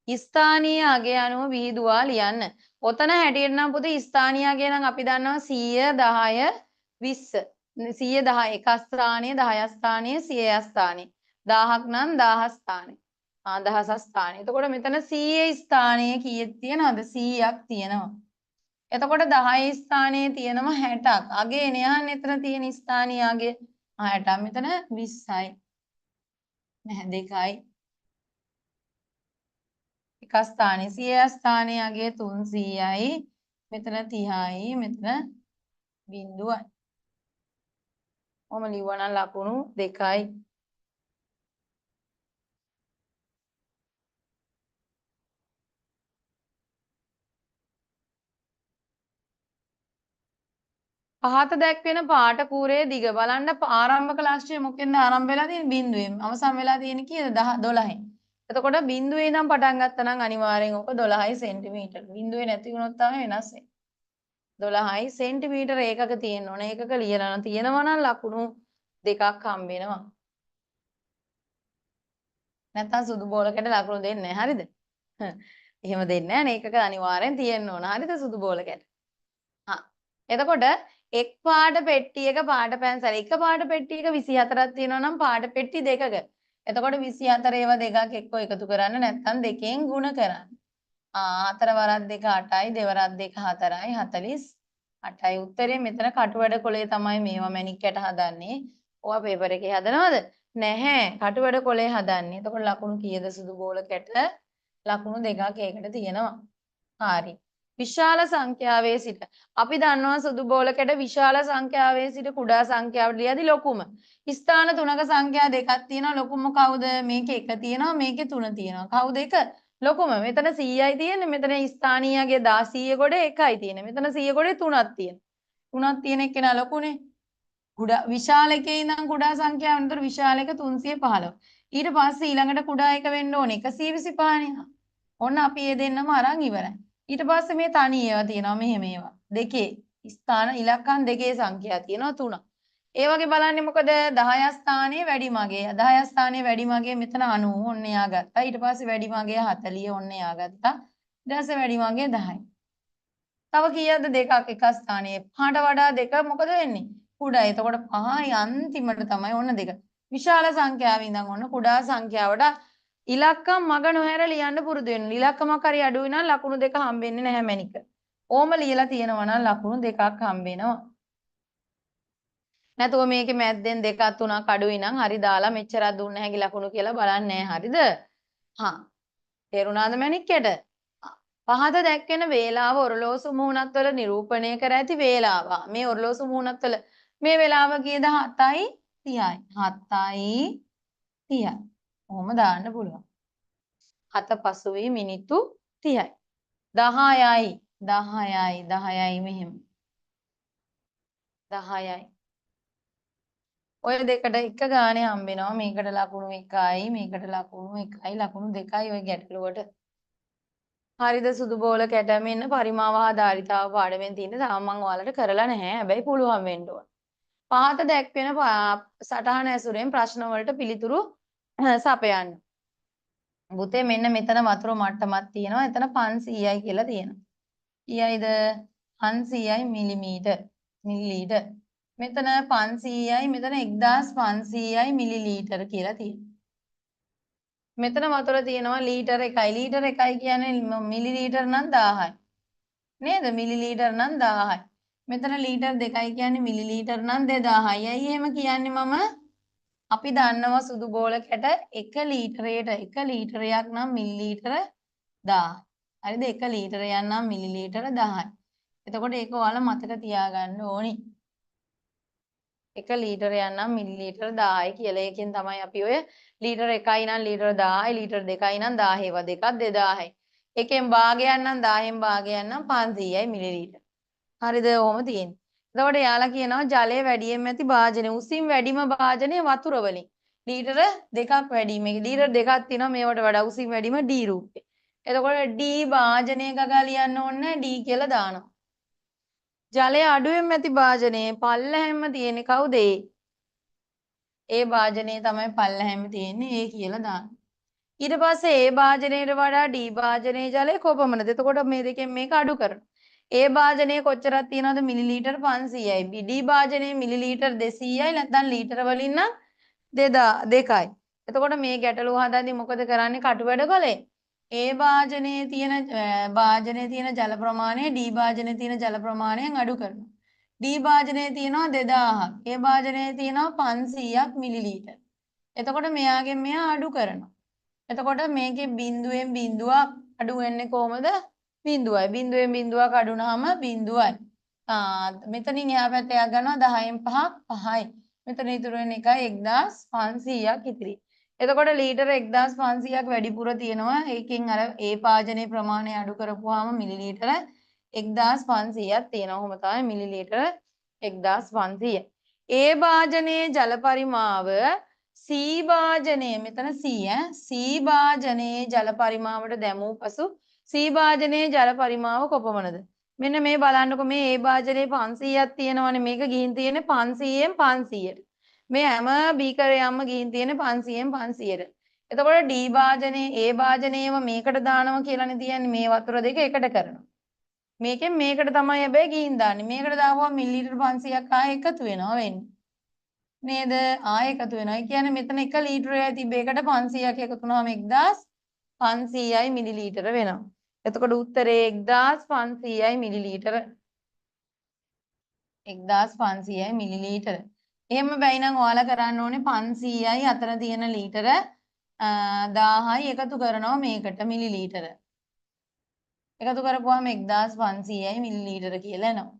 ස්ථානීය අගය අනුව විහිදුවා ලියන්න. ඔතන හැටියට නම් පුතේ ස්ථානීය අගය නම් අපි දන්නවා 100 10 20. 110 එක ස්ථානීය 10 ස්ථානීය 100 ස්ථානීය. 1000ක් නම් 1000 ස්ථානීය. 1000 ස්ථානීය. එතකොට මෙතන 100 ස්ථානීය කීයක් තියෙනවද? 100ක් තියෙනවා. එතකොට 10 ස්ථානයේ තියෙනවා 60ක්. අගේ නේ එතන තියෙන ස්ථානීය අගය 60ක්. මෙතන 20යි. නැහැ 2යි. එක ස්ථානයේ 100 ස්ථානයේ අගය 300යි. මෙතන 30යි. මෙතන 0යි. ඔහම ලිව්වනම් ලකුණු 2යි. පහත දැක්වෙන පාට කූරේ දිග බලන්න ආරම්භක ලක්ෂ්‍යය මොකෙන්ද ආරම්භ වෙලා තියෙන්නේ බිඳුවෙන්. අවසන් වෙලා තියෙන්නේ කීයද 12න්. එතකොට බිඳුවේ ඉඳන් පටන් ගත්තා නම් අනිවාර්යෙන් ඔක 12යි සෙන්ටිමීටර්. බිඳුවේ නැති වුණොත් තමයි වෙනස් වෙන්නේ. 12යි සෙන්ටිමීටර ඒකක තියෙන්න ඕන. ඒකක ලියලා තියෙනවා නම් ලකුණු දෙකක් හම්බ වෙනවා. නැත්තම් සුදු බෝලකට ලකුණු දෙන්නේ නැහැ. හරිද? එහෙම දෙන්නේ නැහැ නේ. ඒකක අනිවාර්යෙන් තියෙන්න ඕන. හරිද සුදු බෝලකට? හා. එතකොට එක් පාට පෙට්ටියක පාට පැන්සල එක පාට පෙට්ටියක 24ක් තියෙනවා නම් පාට පෙට්ටි දෙකක. එතකොට 24 ඒවා දෙකක් එක්ක එකතු කරන්න නැත්නම් දෙකෙන් ගුණ කරන්න. 4 වරක් 2 8යි 2 වරක් 2 4යි 48යි. උත්තරේ මෙතන කටුවැඩ කොලේ තමයි මේවා මැණික් යට හදන්නේ. ඕවා පේපර් එකේ හදනවද? නැහැ. කටුවැඩ කොලේ හදන්නේ. එතකොට ලකුණු කීයද සුදු බෝලකට? ලකුණු දෙකක් ඒකට තියෙනවා. හරි. විශාල සංඛ්‍යාවේ සිට අපි දන්නවා සුදු බෝලකට විශාල සංඛ්‍යාවේ සිට කුඩා සංඛ්‍යාවට ලියදී ලොකුම. ස්ථාන තුනක සංඛ්‍යා දෙකක් තියෙනවා. ලොකුම කවුද? මේකේ 1 තියෙනවා. මේකේ 3 තියෙනවා. කවුද 1? ලොකුම. මෙතන 100යි තියෙන්නේ. මෙතන ස්ථානීයගේ 100 ගොඩේ 1යි තියෙන්නේ. මෙතන 100 ගොඩේ 3ක් තියෙනවා. 3ක් තියෙන එක්කෙනා ලොකුනේ. කුඩා විශාල එකේ ඉඳන් කුඩා සංඛ්‍යාව වෙනතර විශාල එක 315. ඊට පස්සේ ඊළඟට කුඩා එක වෙන්න ඕනේ 125නේ. ඔන්න අපි මේ දෙන්නම අරන් ඉවරයි. ඊට පස්සේ මේ තනි ඒවා තියෙනවා මෙහෙම ඒවා. දෙකේ ස්ථාන ඉලක්කම් දෙකේ සංඛ්‍යා තියෙනවා 3. ඒ වගේ බලන්නේ මොකද 10 ස්ථානයේ වැඩි මගේ 10 ස්ථානයේ වැඩි මගේ මෙතන 90 ඔන්න එයා ගත්තා. ඊට පස්සේ වැඩි මගේ 40 ඔන්න එයා ගත්තා. ඊට පස්සේ වැඩි මගේ 10යි. තව කීයද දෙකක් එක ස්ථානයේ 5ට වඩා දෙක මොකද වෙන්නේ? කුඩායි. එතකොට 5යි අන්තිමට තමයි ඔන්න දෙක. විශාල සංඛ්‍යාවෙන් ඉඳන් ඔන්න කුඩා සංඛ්‍යාවට ඉලක්කම් මග නොහැර ලියන්න පුරුදු වෙන්න. ඉලක්කමක් හරි අඩුයි නම් ලකුණු දෙක හම්බෙන්නේ නැහැ මැනික. ඕම ලියලා තියෙනවා නම් ලකුණු දෙකක් හම්බෙනවා. නැතුව මේකේ මැද්දෙන් දෙකක් තුනක් අඩුයි නම් හරි දාලා මෙච්චරක් දුන්න හැකි ලකුණු කියලා බලන්නේ නැහැ. හරිද? හා. තේරුණාද මැනික්කේට? පහත දැක්වෙන වේලාව ඔරලෝසු මුහුණත් වල නිරූපණය කර ඇති වේලාව. මේ ඔරලෝසු මුහුණත් වල මේ වේලාව කීයද 7යි 30යි. 7යි 30යි. ඔහොම දාන්න පුළුවන්. 7 පසුවී මිනිත්තු 30යි. 10යි 10යි 10යි මෙහෙම. 10යි. ඔය දෙකට එක ගානේ හම්බ වෙනවා. මේකට ලකුණු 1යි මේකට ලකුණු 1යි ලකුණු 2යි ඔය ගැටලුවට. හරිද සුදු බෝල කැටමෙන්න පරිමාව හා ධාරිතාව පාඩමෙන් තියෙන තාම මම ඔයාලට කරලා නැහැ. හැබැයි පුළුවන් වෙන්න ඕන. පහත දැක්වෙන සටහන ඇසුරෙන් ප්‍රශ්න වලට පිළිතුරු සපයන්න. පුතේ මෙන්න මෙතන වතුර මට්ටමක් තියෙනවා. එතන 500යි කියලා තියෙනවා. ඊයයිද 500යි මිලිමීටර් මිලිලීටර්. මෙතන 500යි මෙතන 1500යි මිලිලීටර් කියලා තියෙනවා. මෙතන වතුර තියෙනවා ලීටර් 1යි. ලීටර් 1යි කියන්නේ මිලිලීටර් නම් 1000යි. නේද? මිලිලීටර් නම් 1000යි. මෙතන ලීටර් 2යි කියන්නේ මිලිලීටර් නම් 2000යි. ඇයි එහෙම කියන්නේ මම? අපි දන්නවා සුදු බෝලකට 1 ලීටරයට 1 ලීටරයක් නම් මිලිලීටර 1000. හරිද? 1 ලීටරයක් නම් මිලිලීටර 1000යි. එතකොට ඒක ඔයාලා මතක තියාගන්න ඕනි. 1 ලීටරයක් නම් මිලිලීටර 1000යි කියලා. ඒකෙන් තමයි අපි ඔය ලීටර 1යි නම් ලීටර 1000යි, ලීටර 2යි නම් 1000 ඒවා දෙකක් 2000යි. එකෙන් භාගයක් නම් 10න් භාගයක් නම් 500යි මිලිලීටර. හරිද? ඔහොම තියෙන්නේ. එතකොට යාලා කියනවා ජලය වැඩියෙන් ඇති භාජනය. උසින් වැඩිම භාජනය වතුර වලින්. ලීටර 2ක් වැඩි. මේක ලීටර 2ක් තියෙනවා මේවට වඩා උසින් වැඩිම D රූපේ. එතකොට D භාජනය ගගා ලියන්න ඕනේ D කියලා දානවා. ජලය අඩුවෙන් ඇති භාජනයේ පල්ලහැම්ම තියෙන්නේ කවුද ඒ? ඒ භාජනයේ තමයි පල්ලහැම්ම තියෙන්නේ ඒ කියලා දාන්න. ඊට පස්සේ ඒ භාජනයට වඩා D භාජනයේ ජලය කොපමණද? එතකොට මේ දෙකෙන් මේක අඩු කරනවා. ඒ භාජනයේ කොච්චරක් තියෙනවද? මිලිලීටර් 500යි. D භාජනයේ මිලිලීටර් 200යි. නැත්නම් ලීටර වලින් නම් 2යි. එතකොට මේ ගැටලුව හදද්දි මොකද කරන්නේ? කටු වැඩ කලේ. ඒ භාජනයේ තියෙන ජල ප්‍රමාණය D භාජනයේ තියෙන ජල ප්‍රමාණයෙන් අඩු කරනවා. D භාජනයේ තියෙනවා 2000ක්. ඒ භාජනයේ තියෙනවා 500ක් මිලිලීටර්. එතකොට මෙයාගෙන් මෙයා අඩු කරනවා. එතකොට මේකේ බිඳුවෙන් බිඳුවක් අඩු වෙන්නේ කොහමද? බිඳුවයි. බිඳුවෙන් බිඳුවක් අඩු වුනහම බිඳුවයි. මෙතනින් එහා පැත්තේ යක් ගන්නවා 10න් 5ක් 5යි. මෙතන ඉතුරු වෙන එකයි 1500ක් ඉතිරි. එතකොට ලීටර 1500ක් වැඩිපුර තියෙනවා. ඒකෙන් අර ඒ භාජනයේ ප්‍රමාණය අඩු කරපුවාම මිලිලීටර 1500ක් තියෙනවා. ඔහොම තමයි මිලිලීටර 1500. ඒ භාජනයේ ජල පරිමාව C භාජනය මෙතන C භාජනයේ ජල පරිමාවට දැමූ පසු C භාජනයේ ජල පරිමාව කොපමණද? මෙන්න මේ බලන්නකො මේ A භාජනයේ 500ක් තියෙනවනේ මේක ගිහින් තියෙන්නේ 500න් 500ට. මේ හැම බීකරයක්ම ගිහින් තියෙන්නේ 500න් 500ට. එතකොට D භාජනයේ A භාජනයේම මේකට දානවා කියලානේ තියන්නේ මේ වතුර දෙක එකට කරනවා. මේකෙන් මේකට තමයි හැබැයි ගිහින් දාන්නේ. මේකට දාපුවම මිලිලීටර් 500ක් ආයෙ එකතු වෙනවා වෙන්නේ. නේද? ආයෙ එකතු වෙනවා. ඒ කියන්නේ මෙතන 1 ලීටරයයි තිබ්බේකට 500ක් එකතු වුණාම 1500යි මිලිලීටර වෙනවා. එතකොට උත්තරේ 1500යි මිලිලීටර. 1500යි මිලිලීටර. එහෙම බැයි නම් ඔයාලා කරන්න ඕනේ 500යි අතර තියෙන ලීටර 1000යි එකතු කරනවා මේකට මිලිලීටර. එකතු කරපුවාම 1500යි මිලිලීටර කියලා එනවා.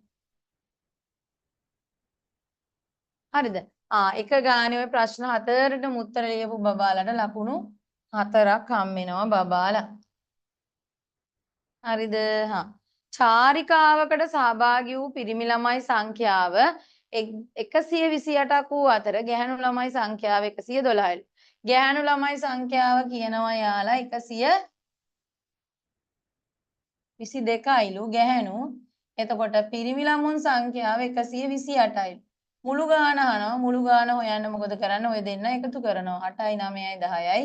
හරිද? එක ගානේ ඔය ප්‍රශ්න 4ටම උත්තර ලියපු බබාලට ලකුණු 4ක් හම් වෙනවා බබාලා. හරිද? චාරිකාවකට සහභාගී වූ පිරිමි ළමයි සංඛ්‍යාව 128ක් වූ අතර ගැහැණු ළමයි සංඛ්‍යාව 112යි. ගැහැණු ළමයි සංඛ්‍යාව කියනවා යාලා 122යිලු ගැහැණු. එතකොට පිරිමි ළමුන් සංඛ්‍යාව 128යි. මුළු ගාන අහනවා. මුළු ගාන හොයන්න මොකද කරන්නේ? ඔය දෙන්න එකතු කරනවා. 8යි 9යි 10යි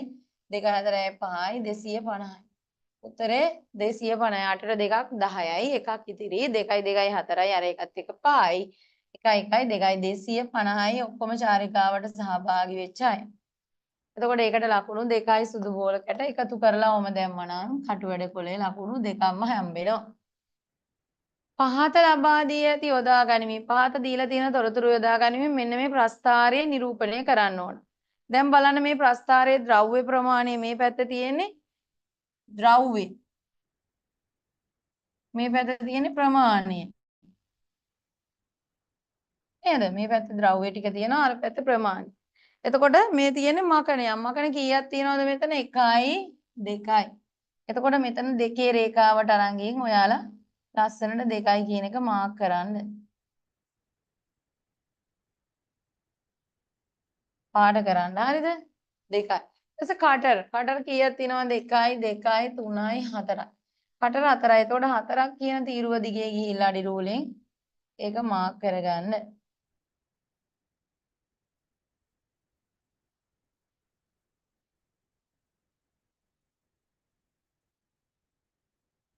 2 4යි 5යි 250යි. උත්තරේ 250යි. 8ට 2ක් 10යි. එකක් ඉතිරි. 2යි 2යි 4යි අර එකත් එක 5යි. 1යි 1යි 2යි 250යි ඔක්කොම චාරිකාවට සහභාගී වෙච්ච අය. එතකොට ඒකට ලකුණු 2යි සුදු බෝලකට එකතු කරලා ඔම දැම්මනම් කටු වැඩ කොලේ ලකුණු 2ක්ම හම්බෙනවා. පහත ලබා දී ඇති යොදා ගනිමින් පහත දීලා තියෙන තොරතුරු යොදා ගනිමින් මෙන්න මේ ප්‍රස්ථාරය නිරූපණය කරන්න ඕන. දැන් බලන්න මේ ප්‍රස්ථාරයේ ද්‍රව්‍ය ප්‍රමාණය මේ පැත්තේ තියෙන්නේ ද්‍රව්‍ය. මේ පැත්තේ තියෙන්නේ ප්‍රමාණය. නේද? මේ පැත්තේ ද්‍රව්‍ය ටික තියෙනවා අර පැත්තේ ප්‍රමාණය. එතකොට මේ තියෙන්නේ මකණයක්. මකණ කීයක් තියෙනවද මෙතන? 1යි 2යි. එතකොට මෙතන දෙකේ රේඛාවට අරන් ගිහින් ඔයාලා ලස්සනට 2යි කියන එක මාක් කරන්න. පාඩ කරන්න. හරිද? 2යි. ඊටසේ කටර් කීයක් තියෙනවද? 1යි 2යි 3යි 4යි. කටර් 4යි. එතකොට 4ක් කියන තීරුව දිගේ ගිහිල්ලා අඩි රූලෙන් ඒක මාක් කරගන්න.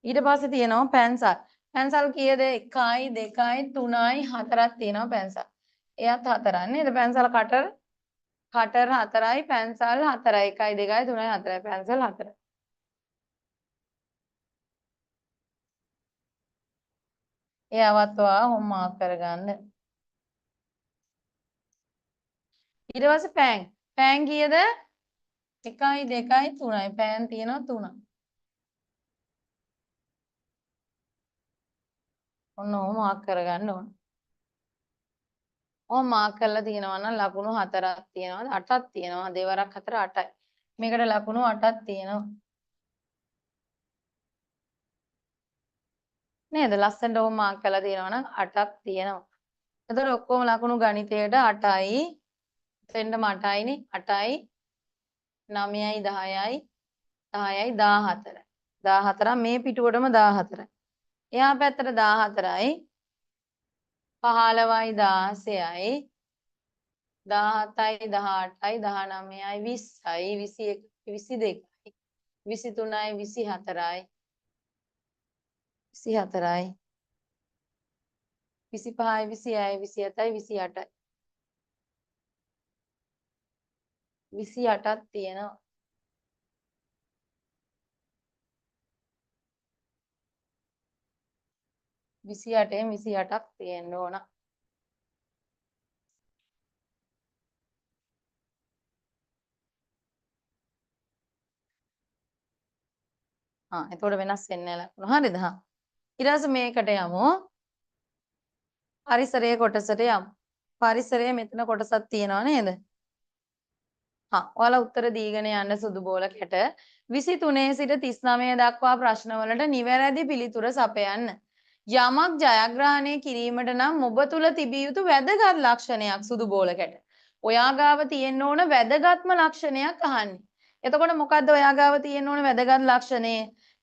ඊට පස්සේ තියෙනවා පැන්සල්. පැන්සල් කීයද? 1යි 2යි 3යි 4ක් තියෙනවා පැන්සල්. එයත් 4ක් නේද? පැන්සල් කටර් 4යි පැන්සල් 4යි 1යි 2යි 3යි 4යි පැන්සල් 4යි. එයාවත් ඔයා හොම්මාක් කරගන්න. ඊට පස්සේ පෑන්. පෑන් කීයද? 1යි 2යි 3යි. පෑන් තියෙනවා 3ක්. ඔන්න ඔහොම මාක් කරගන්න ඕන. ඔහොම මාක් කරලා තියෙනවා නම් ලකුණු 4ක් තියෙනවා 8ක් තියෙනවා. දෙවරක් 4 8යි. මේකට ලකුණු 8ක් තියෙනවා. නේද? ලස්සනට ඔහොම මාක් කරලා තියෙනවා නම් 8ක් තියෙනවා. එතකොට ඔක්කොම ලකුණු ගණිතයට 8යි. එතෙන්ටම 8යිනේ 8යි 9යි 10යි 10යි 14යි. 14 මේ පිටුවටම 14යි. එහා පැත්තට 14යි 15යි 16යි 17යි 18යි 19යි 20යි 21යි 22යි 23යි 24යි 24යි 25යි 26යි 27යි 28යි 28ක් තියෙනවා. 28න් 28ක් තියෙන්න ඕන. එතකොට වෙනස් වෙන්නේ නැහැ ලකුණු. හරිද? ඊට පස්සේ මේකට යමු. පරිසරයේ කොටසට යමු. පරිසරයේ මෙතන කොටසක් තියෙනවා නේද? ඔයාලා උත්තර දීගෙන යන්න සුදු බෝල කැට 23 සිට 39 දක්වා ප්‍රශ්නවලට නිවැරදි පිළිතුර සපයන්න. යමක් ජයග්‍රහණය කිරීමට නම් ඔබ තුල තිබිය යුතු වැදගත් ලක්ෂණයක් සුදු බෝල කැට. ඔයා ගාව තියෙන්න ඕන වැදගත්ම ලක්ෂණයක් අහන්නේ. එතකොට මොකද්ද ඔයා ගාව තියෙන්න ඕන වැදගත් ලක්ෂණය?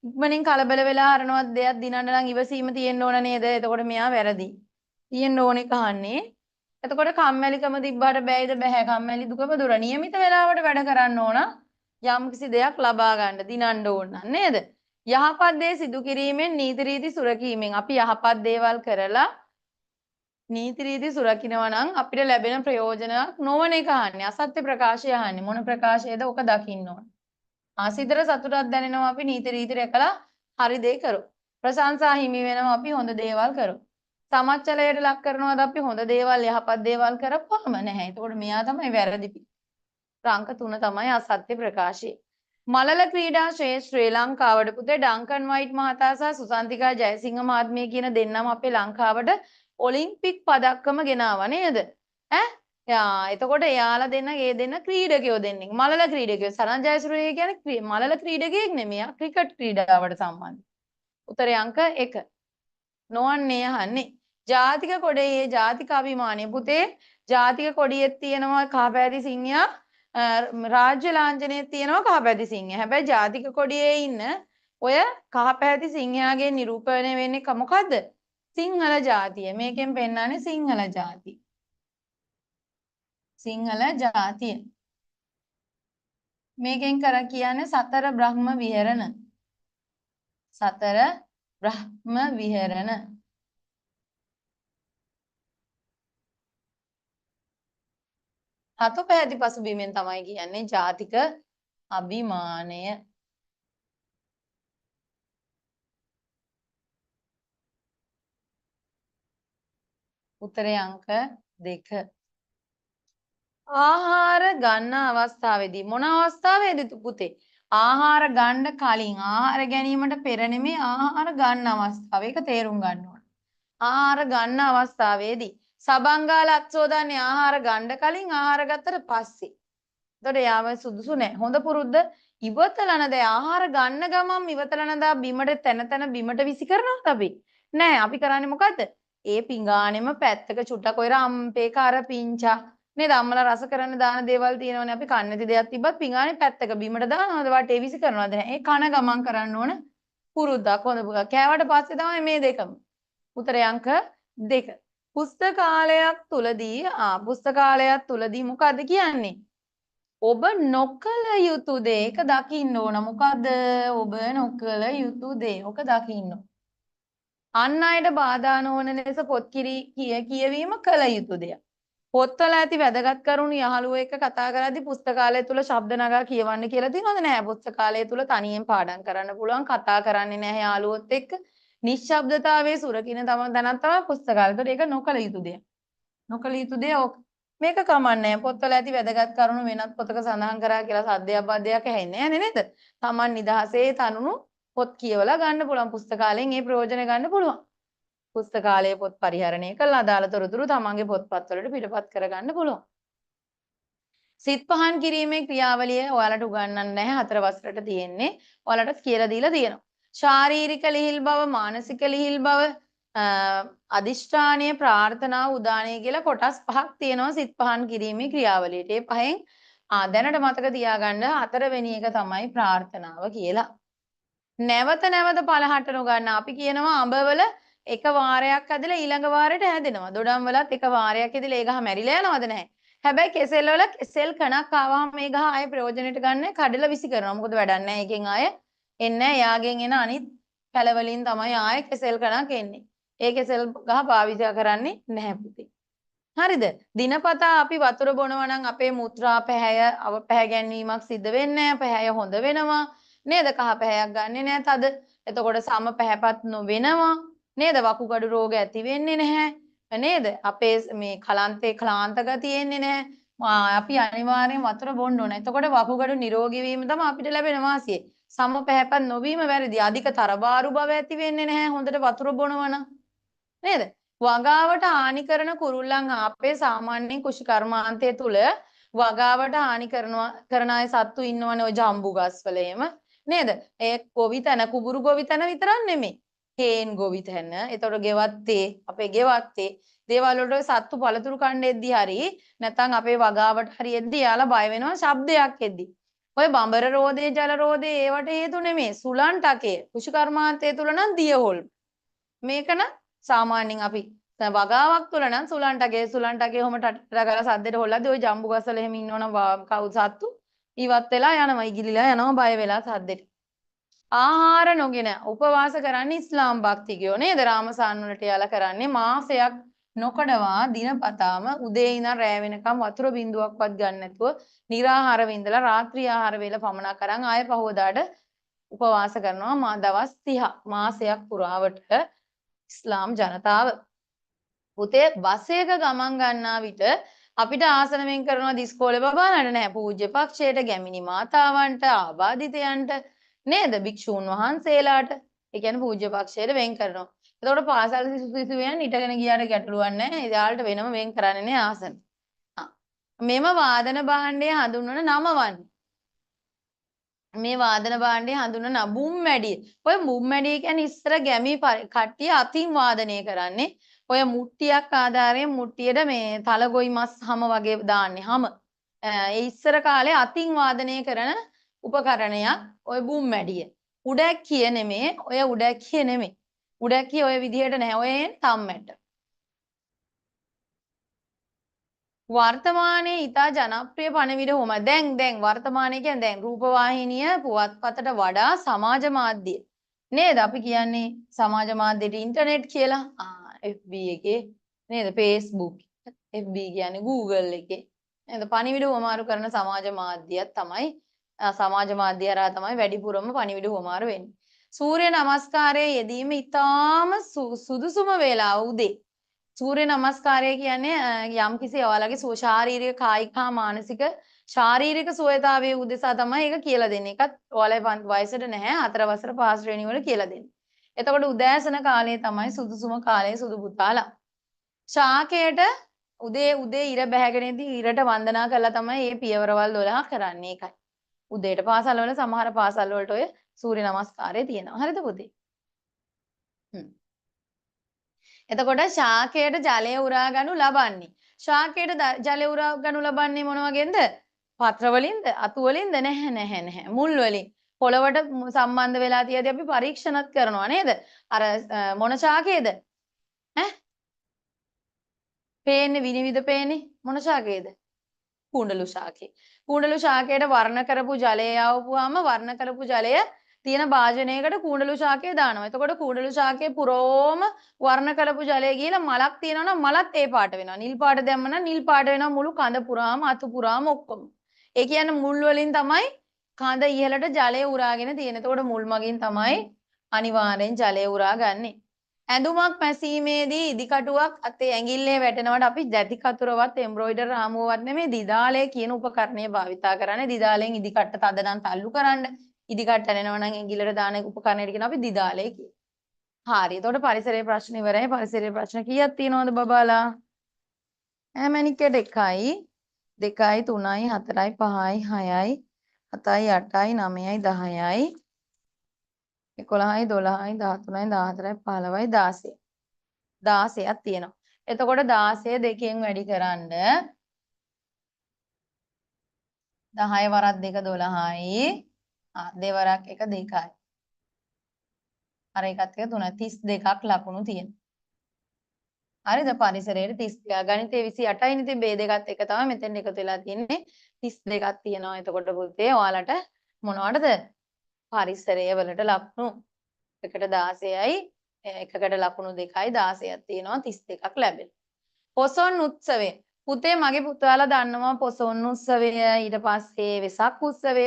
ඉක්මනින් කලබල වෙලා අරනවත් දෙයක් දිනන්න නම් ඉවසීම තියෙන්න ඕන නේද? එතකොට මෙයා වැරදි. තියෙන්න ඕනේ කහන්නේ. එතකොට කම්මැලිකම තිබ්බට බෑයිද? බෑ. කම්මැලි දුකම දුර. નિયમિત වෙලාවට වැඩ කරන්න ඕන. යම්කිසි දෙයක් ලබා ගන්න දිනන්න ඕන නේද? යහපත් දේ සිදු කිරීමෙන් නීති රීති සුරකීමෙන් අපි යහපත් දේවල් කරලා නීති රීති සුරකින්නවා නම් අපිට ලැබෙන ප්‍රයෝජනයක් නොවන එක අහන්නේ. අසත්‍ය ප්‍රකාශය අහන්නේ. මොන ප්‍රකාශයද? ඔක දකින්න ඕන. සිතට සතුටක් දැනෙනවා අපි නීති රීති රැකලා හරි දේ කරමු. ප්‍රශංසා හිමි වෙනවා අපි හොඳ දේවල් කරමු. සමච්චලයට ලක් කරනවාද අපි හොඳ දේවල් යහපත් දේවල් කරපුවාම නැහැ. එතකොට මෙයා තමයි වැරදි. අංක 3 තමයි අසත්‍ය ප්‍රකාශය. මලල ක්‍රීඩා ශ්‍රී ලංකාවට පුතේ ඩංකන් වයිට් මහතා සහ සුසන්තිකා ජයසිංහ මහත්මිය කියන දෙන්නම අපේ ලංකාවට ඔලිම්පික් පදක්කම ගෙනාවා නේද? එතකොට එයාලා දෙන්න ක්‍රීඩකයෝ දෙන්නේ. මලල ක්‍රීඩකයෝ. සරණ ජයසූරිය කියන්නේ මලල ක්‍රීඩකයෙක් නෙමෙයි. ක්‍රිකට් ක්‍රීඩාවට සම්බන්ධ. උත්තරේ අංක 1. නොවන්නේ අහන්නේ. ජාතික කොඩයේ ජාතික අභිමානය පුතේ ජාතික කොඩියේ තියෙනවා කහපැහැති සිංහයා රාජ්‍ය ලාංඡනයේ තියෙනවා කහපැහැති සිංහයා. හැබැයි ජාතික කොඩියේ ඉන්න ඔය කහපැහැති සිංහයාගේ නිරූපණය වෙන්නේ මොකද්ද? සිංහල ජාතිය. මේකෙන් පෙන්නන්නේ සිංහල ජාතිය. සිංහල ජාතිය. මේකෙන් කර කියන්නේ සතර බ්‍රහ්ම විහරණ. සතර බ්‍රහ්ම විහරණ. හතු පැහැති පසුබිමෙන් තමයි කියන්නේ ජාතික අභිමානය. උත්තරේ අංක 2. ආහාර ගන්න අවස්ථාවේදී මොන අවස්ථාවේදීද පුතේ? ආහාර ගන්න කලින් ආහාර ගැනීමට පෙර නෙමෙයි ආහාර ගන්න අවස්ථාව. ඒක තේරුම් ගන්න ඕන. ආහාර ගන්න අවස්ථාවේදී සබංගාල අත්සෝදන්නේ ආහාර ගන්න කලින් ආහාර ගත්තට පස්සේ. එතකොට යාම සුදුසු නැහැ. හොඳ පුරුද්ද ඉවතලන දේ ආහාර ගන්න ගමන් ඉවතලන දා බිමට තන බිමට විසි කරනවද අපි? නෑ. අපි කරන්නේ මොකද්ද? ඒ පිඟානෙම පැත්තක චුට්ටක් ඔය රම්පේ කර පිංචා නේද? අම්මලා රස කරන්න දාන දේවල් තියෙනවනේ. අපි කන්නේ නැති දෙයක් තිබ්බත් පිඟානේ පැත්තක බිමට දානවද? වටේ විසි කරනවද? නෑ. ඒ කන ගමන් කරන්න ඕන පුරුද්දක්. හොඳ කෑවට පස්සේ තමයි මේ දෙකම. උත්තරේ අංක 2. පුස්තකාලයක් තුලදී මොකද්ද කියන්නේ? ඔබ නොකළ යුතු දේ ඒක දකින්න ඕන. මොකද ඔබ නොකළ යුතු දේ. ඔක දකින්න. අන් අයට බාධා නොවන ලෙස පොත් කියවීම කළ යුතු දෙයක්. පොත්වල ඇති වැදගත් කරුණු යහළුවෝ එක්ක කතා කරද්දී පුස්තකාලය තුල ශබ්ද නගා කියවන්න කියලා තියෙනවද නැහැ. පුස්තකාලය තුල තනියෙන් පාඩම් කරන්න පුළුවන්. කතා කරන්නේ නැහැ යාළුවොත් එක්ක. නිශ්ශබ්දතාවයේ සුරකින්න තැනක් තමයි පුස්තකාලය. ඒතකොට ඒක නොකළ යුතු දෙයක්. නොකළ යුතු දේ ඕක. මේක කමන්නේ පොත්වල ඇති වැදගත් කරුණු වෙනත් පොතක සඳහන් කරා කියලා සද්දයක් බද්දයක් ඇහෙන්නේ නැහැ නේද? Taman නිදහසේ තනුණු පොත් කියවලා ගන්න පුළුවන්. පුස්තකාලයෙන් ඒ ප්‍රයෝජන ගන්න පුළුවන්. පුස්තකාලයේ පොත් පරිහරණය කළා අදාළ තොරතුරු තමන්ගේ පොත්පත් වලට පිටපත් කරගන්න පුළුවන්. සිත් පහන් කිරීමේ ක්‍රියාවලිය ඔයාලට උගන්වන්න නැහැ 4 වසරට තියෙන්නේ. ඔයාලට කියලා දීලා තියෙනවා. ශාරීරික ලිහිල් බව, මානසික ලිහිල් බව, අදිෂ්ඨානීය ප්‍රාර්ථනා උදානය කියලා කොටස් 5ක් තියෙනවා සිත් පහන් කිරීමේ ක්‍රියාවලියට. ඒ පහෙන් දැනට මතක තියාගන්න 4 වෙනි එක තමයි ප්‍රාර්ථනාව කියලා. නැවත නැවත පළහට නොගන්න. අපි කියනවා අඹවල එක වාරයක් ඇදලා ඊළඟ වාරයට හැදෙනවා. දොඩම් වලත් එක වාරයක් ඇදලා ඒ ගහ මැරිලා යනවද නැහැ. හැබැයි කෙසෙල් වල කෙසෙල් කණක් ආවම මේ ගහ ආයේ ප්‍රයෝජනෙට ගන්න කඩලා විසි කරනවා. මොකද වැඩක් නැහැ. ඒකෙන් ආයේ එන්නේ නැහැ. යාගෙන් එන අනිත් පැල වලින් තමයි ආයේ කෙසෙල් කණක් එන්නේ. ඒ කෙසෙල් ගහ භාවිත කරන්නේ නැහැ පුතේ. හරිද? දිනපතා අපි වතුර බොනවා නම් අපේ මුත්‍රා පැහැ ගැනීමක් සිද්ධ වෙන්නේ නැහැ. පැහැය හොඳ වෙනවා. නේද? කහ පැහැයක් ගන්නෙ නැහැ තද. එතකොට සම පැහැපත් නොවෙනවා. නේද? වකුගඩු රෝග ඇති වෙන්නේ නැහැ. නේද? අපේ මේ ක්ලාන්ත ගතිය එන්නේ නැහැ. අපි අනිවාර්යෙන් වතුර බොන්න ඕන. එතකොට වකුගඩු නිරෝගී වීම තමයි අපිට ලැබෙන වාසිය. සම පැහැපත් නොවීම වැරදි. අධික තරබාරු බව ඇති වෙන්නේ නැහැ. හොඳට වතුර බොනවා නම්. නේද? වගාවට හානි කරන කුරුල්ලන් අපේ සාමාන්‍යයෙන් කුෂිකර්මාන්තය තුල වගාවට හානි කරන අය සත්තු ඉන්නවනේ ඔය ජම්බු ගස්වල එහෙම නේද? ඒ ගොවිතැන කුඹුරු ගොවිතැන විතරක් නෙමෙයි. හේන් ගොවිතැන, එතකොට ගෙවත්තේ අපේ ගෙවත්තේ දේවල් වලට සත්තු පළතුරු කන්න එද්දි හරි නැත්නම් අපේ වගාවට හරි එද්දි යාලා බය වෙනවා ශබ්දයක් එද්දි. ඔය බඹර රෝදේ ජල රෝදේ ඒවට හේතු නෙමෙයි. සුලන් ටකේ කුෂිකර්මාන්තය තුල නම් දියහොල්. මේක නම් සාමාන්‍යයෙන් අපි වගාවක් තුල නම් සුලන්ටගේ ඔහම ටට ගාලා සද්දෙට හොල්ලද්දී ওই ජම්බු ගස්වල එහෙම ඉන්නවනම් කවුද සත්තු ඉවත් වෙලා යනවා ඉගිලිලා යනවා බය වෙලා සද්දෙට. ආහාර නොගෙන උපවාස කරන්නේ ඉස්ලාම් භක්තිකයෝ නේද? රාමසාන් වලට යාලා කරන්නේ මාසයක් නොකඩවා දිනපතාම උදේ ඉඳන් රෑ වෙනකම් වතුර බින්දුවක්වත් ගන්න නැතුව निराහාරව ඉඳලා රාත්‍රී ආහාර වේල පමණක් අරන් ආය පහවදාට උපවාස කරනවා දවස් 30 මාසයක් පුරාවට ඉස්ලාම් ජනතාව. පුතේ බස් එක ගමන් ගන්නා විට අපිට ආසන වෙන් කරනවා දිස්කෝලේ බබාලට නෑ පූජ්‍ය පක්ෂයට ගැමිණි මාතාවන්ට ආබාධිතයන්ට නේද භික්ෂූන් වහන්සේලාට ඒ කියන්නේ පූජ්‍ය පක්ෂයට වෙන් කරනවා. එතකොට පාසල් සිසුවියන් ඉටගෙන ගියාට ගැටලුවක් නෑ. එයාලට වෙනම වෙන් කරන්නේ නෑ ආසන. මෙම වාදන භාණ්ඩය හඳුන්වන නම වන්නේ මේ වාදන භාණ්ඩය හඳුන්වන බුම්මැඩිය. ඔය බුම්මැඩිය කියන්නේ ඉස්සර ගැමි කට්ටිය අතින් වාදනය කරන්නේ. ඔය මුට්ටියක් ආධාරයෙන් මුට්ටියට මේ තලගොයි මස් හැම වගේ දාන්නේ හැම. ඒ ඉස්සර කාලේ අතින් වාදනය කරන උපකරණයක් ඔය බුම්මැඩිය. උඩැක්කිය නෙමේ. ඔය උඩැක්කිය නෙමේ. උඩැක්කිය ඔය විදිහට නැහැ. ඔය තම්මැට. වර්තමානයේ ඉතා ජනප්‍රිය පණවිඩ හොම දැන් වර්තමානයේ කියන්නේ දැන් රූපවාහිනිය පුවත්පතට වඩා සමාජ මාධ්‍ය නේද අපි කියන්නේ සමාජ මාධ්‍යෙට ඉන්ටර්නෙට් කියලා FB එකේ නේද Facebook FB කියන්නේ Google එකේ නේද පණවිඩ හොමාරු කරන සමාජ මාධ්‍යයක් තමයි සමාජ මාධ්‍ය හරහා තමයි වැඩිපුරම පණවිඩ හොමාරු වෙන්නේ සූර්ය නමස්කාරයේ යෙදීම ඉතාම සුදුසුම වේලාව උදේ සූර්ය නමස්කාරය කියන්නේ යම්කිසි ඔයාලගේ ශාරීරික කායික හා මානසික ශාරීරික සුවතාවයේ උදෙසා තමයි ඒක කියලා දෙන්නේ. ඒකත් ඔයාලගේ වයසට නැහැ 4 වසර 5 ශ්‍රේණිය වල කියලා දෙන්නේ. එතකොට උදෑසන කාලය තමයි සුදුසුම කාලය සුදු පුතාලා. ශාකයට උදේ ඉර බැහැගෙන ඉඳි ඉරට වන්දනා කළා තමයි මේ පියවරවල් 12 කරන්නේ ඒකයි. උදේට පාසල් වල සමහර පාසල් වලට ඔය සූර්ය නමස්කාරය තියෙනවා. හරිද පුතේ? එතකොට ශාකයට ජලය උරා ගනු ලබන්නේ. ශාකයට ජලය උරා ගනු ලබන්නේ මොන වගේන්ද? පත්‍ර වලින්ද? අතු වලින්ද? නැහැ. මුල් වලින්. පොළවට සම්බන්ධ වෙලා තියදී අපි පරීක්ෂණත් කරනවා නේද? අර මොන ශාකයේද? පේන්නේ විනිවිද පේන්නේ මොන ශාකයේද? කුණ්ඩලු ශාකේ. කූඩලු ශාකයට වර්ණ කරපු ජලය යවපුවාම වර්ණ කරපු ජලය තියෙන භාජනයකට කූඩලු ශාකය දානවා. එතකොට කූඩලු ශාකයේ පුරෝම වර්ණ කරපු ජලය ගිහලා මලක් තියෙනවා නම් මලත් ඒ පාට වෙනවා. නිල් පාට දැම්ම නම් නිල් පාට වෙනවා මුළු කඳ පුරාම අතු පුරාම ඔක්කොම. ඒ කියන්නේ මුල් වලින් තමයි කඳ ඉහළට ජලය උරාගෙන තියෙන්නේ. එතකොට මුල් මගින් තමයි අනිවාර්යෙන් ජලය උරාගන්නේ. ඇඳුමක් මැසීමේදී ඉදිකටුවක් අතේ ඇඟිල්ලේ වැටෙනවට අපි දැති කතුරවත් එම්බ්‍රොයිඩර් රාමුවවත් නෙමෙයි දිදාලය කියන උපකරණය භාවිතා කරන්නේ. දිදාලෙන් ඉදිකට්ට තද නම් තල්ලු කරන්න. ඉදිකට්ට ඇනෙනවා නම් ඇඟිල්ලට දාන උපකරණයට කියන අපි දිදාලය කියනවා. හරි. එතකොට පරිසරයේ ප්‍රශ්න ඉවරයි. පරිසරයේ ප්‍රශ්න කීයක් තියෙනවද බබාලා? මැනිකේට 1යි 2යි 3යි 4යි 5යි 6යි 7යි 8යි 9යි 10යි 11යි 12යි 13යි 14යි 15යි 16යි 16ක් තියෙනවා. එතකොට 16 දෙකෙන් වැඩි කරන්න 10 වරක් 2 12යි. දෙවරක් 1 2යි. අර එකත් එක 3 32ක් ලකුණු තියෙනවා. හරිද? පරිසරයේ 32 ගණිතයේ 28යි ඉතින් මේ දෙකත් එක තමයි මෙතෙන් එකතු වෙලා තියෙන්නේ 32ක් තියෙනවා. එතකොට පුතේ ඔයාලට මොනවටද? පරිසරය වලට ලකුණු එකට 16යි එකකට ලකුණු 2යි 16ක් තියෙනවා 32ක් ලැබෙනවා. පොසොන් උත්සවය. පුතේ මගේ පුතාලා දන්නවා පොසොන් උත්සවය ඊට පස්සේ වෙසක් උත්සවය.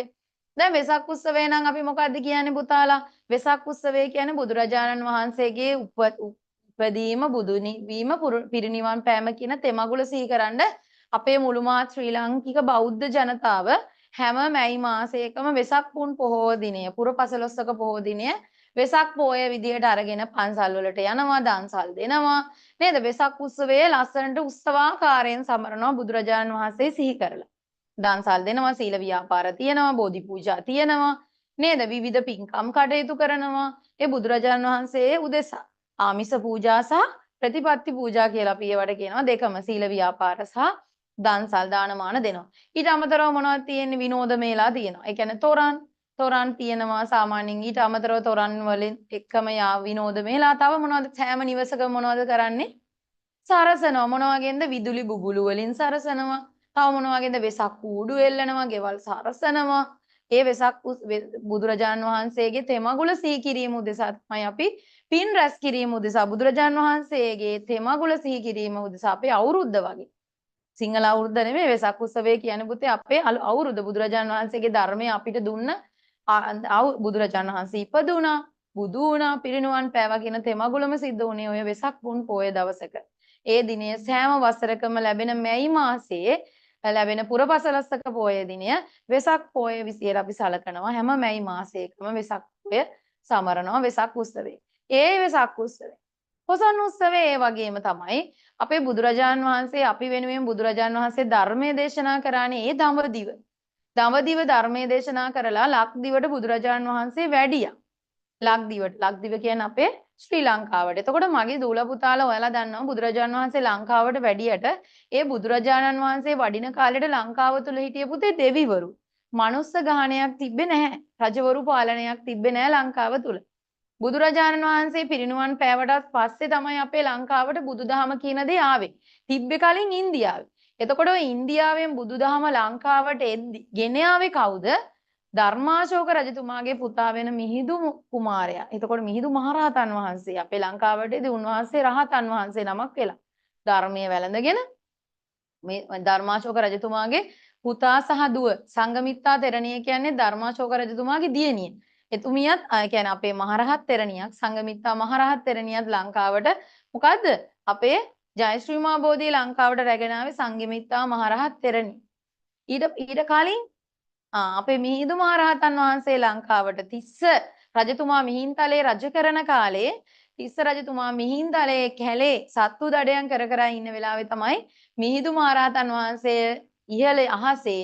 දැන් වෙසක් උත්සවය නම් අපි මොකද්ද කියන්නේ පුතාලා? වෙසක් උත්සවය කියන්නේ බුදුරජාණන් වහන්සේගේ උපදීම බුදු වීම පිරිනිවන් පෑම කියන තෙමගුල සිහිකරන්න අපේ මුළුමහත් ශ්‍රී ලාංකික බෞද්ධ ජනතාව හැම මැයි මාසයකම වෙසක් පුන් පොහෝ දිනය පුරපසළොස්වක පොහෝ දිනය වෙසක් පෝය විදිහට අරගෙන පන්සල් වලට යනවා දන්සල් දෙනවා නේද? වෙසක් උත්සවයේ ලස්සනට උත්සවාකාරයෙන් සමරනවා බුදුරජාණන් වහන්සේ සිහි කරලා. දන්සල් දෙනවා, සීල ව්‍යාපාර තියෙනවා, බෝධි පූජා තියෙනවා නේද? විවිධ පින්කම් කටයුතු කරනවා. ඒ බුදුරජාණන් වහන්සේ උදෙසා ආමිස පූජා සහ ප්‍රතිපත්ති පූජා කියලා අපි ඒවට කියනවා. දෙකම සීල ව්‍යාපාර සහ දන්සල් දානමාන දෙනවා. ඊට අමතරව මොනවද තියෙන්නේ? විනෝද මේලා තියෙනවා. ඒ කියන්නේ තොරන් තියෙනවා සාමාන්‍යයෙන්. ඊට අමතරව තොරන් වලින් එක්කම විනෝද මේලා. තව මොනවද? සෑම නිවසකම මොනවද කරන්නේ? සරසනවා. මොන වගේන්ද? විදුලි බුබුලු වලින් සරසනවා. තව මොන වගේන්ද? වෙසක් කූඩු එල්ලනවා, ගෙවල් සරසනවා. ඒ වෙසක් බුදුරජාණන් වහන්සේගේ තෙමගුල සිහි කිරීම උදෙසා තමයි අපි පින් රැස් කිරීම උදෙසා බුදුරජාණන් වහන්සේගේ තෙමගුල සිහි කිරීම උදෙසා අපේ අවුරුද්ද වගේ. සිංහල අවුරුද්ද නෙමෙයි වෙසක් උත්සවය කියන්නේ පුතේ අපේ අවුරුද්ද. බුදුරජාණන් වහන්සේගේ ධර්මය අපිට දුන්න බුදුරජාණන් වහන්සේ ඉපදුණා, බුදු වුණා, පිරිනුවන් පෑවා කියන තෙමගුලම සිද්ධ වුණේ ඔය වෙසක් පුන් පොය දවසක. ඒ දිනය සෑම වසරකම ලැබෙන මැයි මාසයේ ලැබෙන පුරපසළොස්වක පොය දිනය වෙසක් පොය විදියට අපි සලකනවා. හැම මැයි මාසයකම වෙසක් පොය සමරනවා වෙසක් උත්සවය. ඒ වෙසක් උත්සවය. පොසොන් උත්සවය ඒ වගේම තමයි අපේ බුදුරජාන් වහන්සේ අපි වෙනුවෙන් බුදුරජාන් වහන්සේ ධර්මයේ දේශනා කරානේ ඒ දඹදිව. දඹදිව ධර්මයේ දේශනා කරලා ලක්දිවට බුදුරජාන් වහන්සේ වැඩියා. ලක්දිව කියන්නේ අපේ ශ්‍රී ලංකාවට. එතකොට මගේ දූල පුතාලා ඔයාලා දන්නවා බුදුරජාණන් වහන්සේ ලංකාවට වැඩියට ඒ බුදුරජාණන් වහන්සේ වඩින කාලෙට ලංකාව තුල හිටිය පුතේ දෙවිවරු. මනුස්ස ගහණයක් තිබ්බේ නැහැ. රජවරු පාලනයක් තිබ්බේ නැහැ ලංකාව තුල. බුදුරජාණන් වහන්සේ පිරිනුවන් පෑවටත් පස්සේ තමයි අපේ ලංකාවට බුදුදහම කියන දේ ආවේ. තිබ්බේ කලින් ඉන්දියාවේ. එතකොට ඔය ඉන්දියාවෙන් බුදුදහම ලංකාවට ගෙන ආවේ කවුද? ධර්මාශෝක රජතුමාගේ පුතා වෙන මිහිඳු කුමාරයා. එතකොට මිහිඳු මහරහතන් වහන්සේ අපේ ලංකාවටදී උන්වහන්සේ රහතන් වහන්සේ නමක් වෙලා ධර්මයේ වැළඳගෙන මේ ධර්මාශෝක රජතුමාගේ පුතා සහ දුව සංගමිත්තා තෙරණිය කියන්නේ ධර්මාශෝක රජතුමාගේ දියණිය. එතුමියත් කියන්නේ අපේ මහරහත් තෙරණියක් සංගමිත්තා මහරහත් තෙරණියත් ලංකාවට මොකද්ද? අපේ ජයශ්‍රී මහ බෝධිය ලංකාවට රැගෙන ආවේ සංගමිත්තා මහරහත් තෙරණිය. ඊට කලින් අපේ මිහිඳු මහරහතන් වහන්සේ ලංකාවට තිස්ස රජතුමා මිහින්තලේ රජ කරන කාලේ තිස්ස රජතුමා මිහින්තලේ කැලේ සත්තු දඩයන් කර කර ඉන්න වෙලාවේ තමයි මිහිඳු මහරහතන් වහන්සේ ඉහළ අහසේ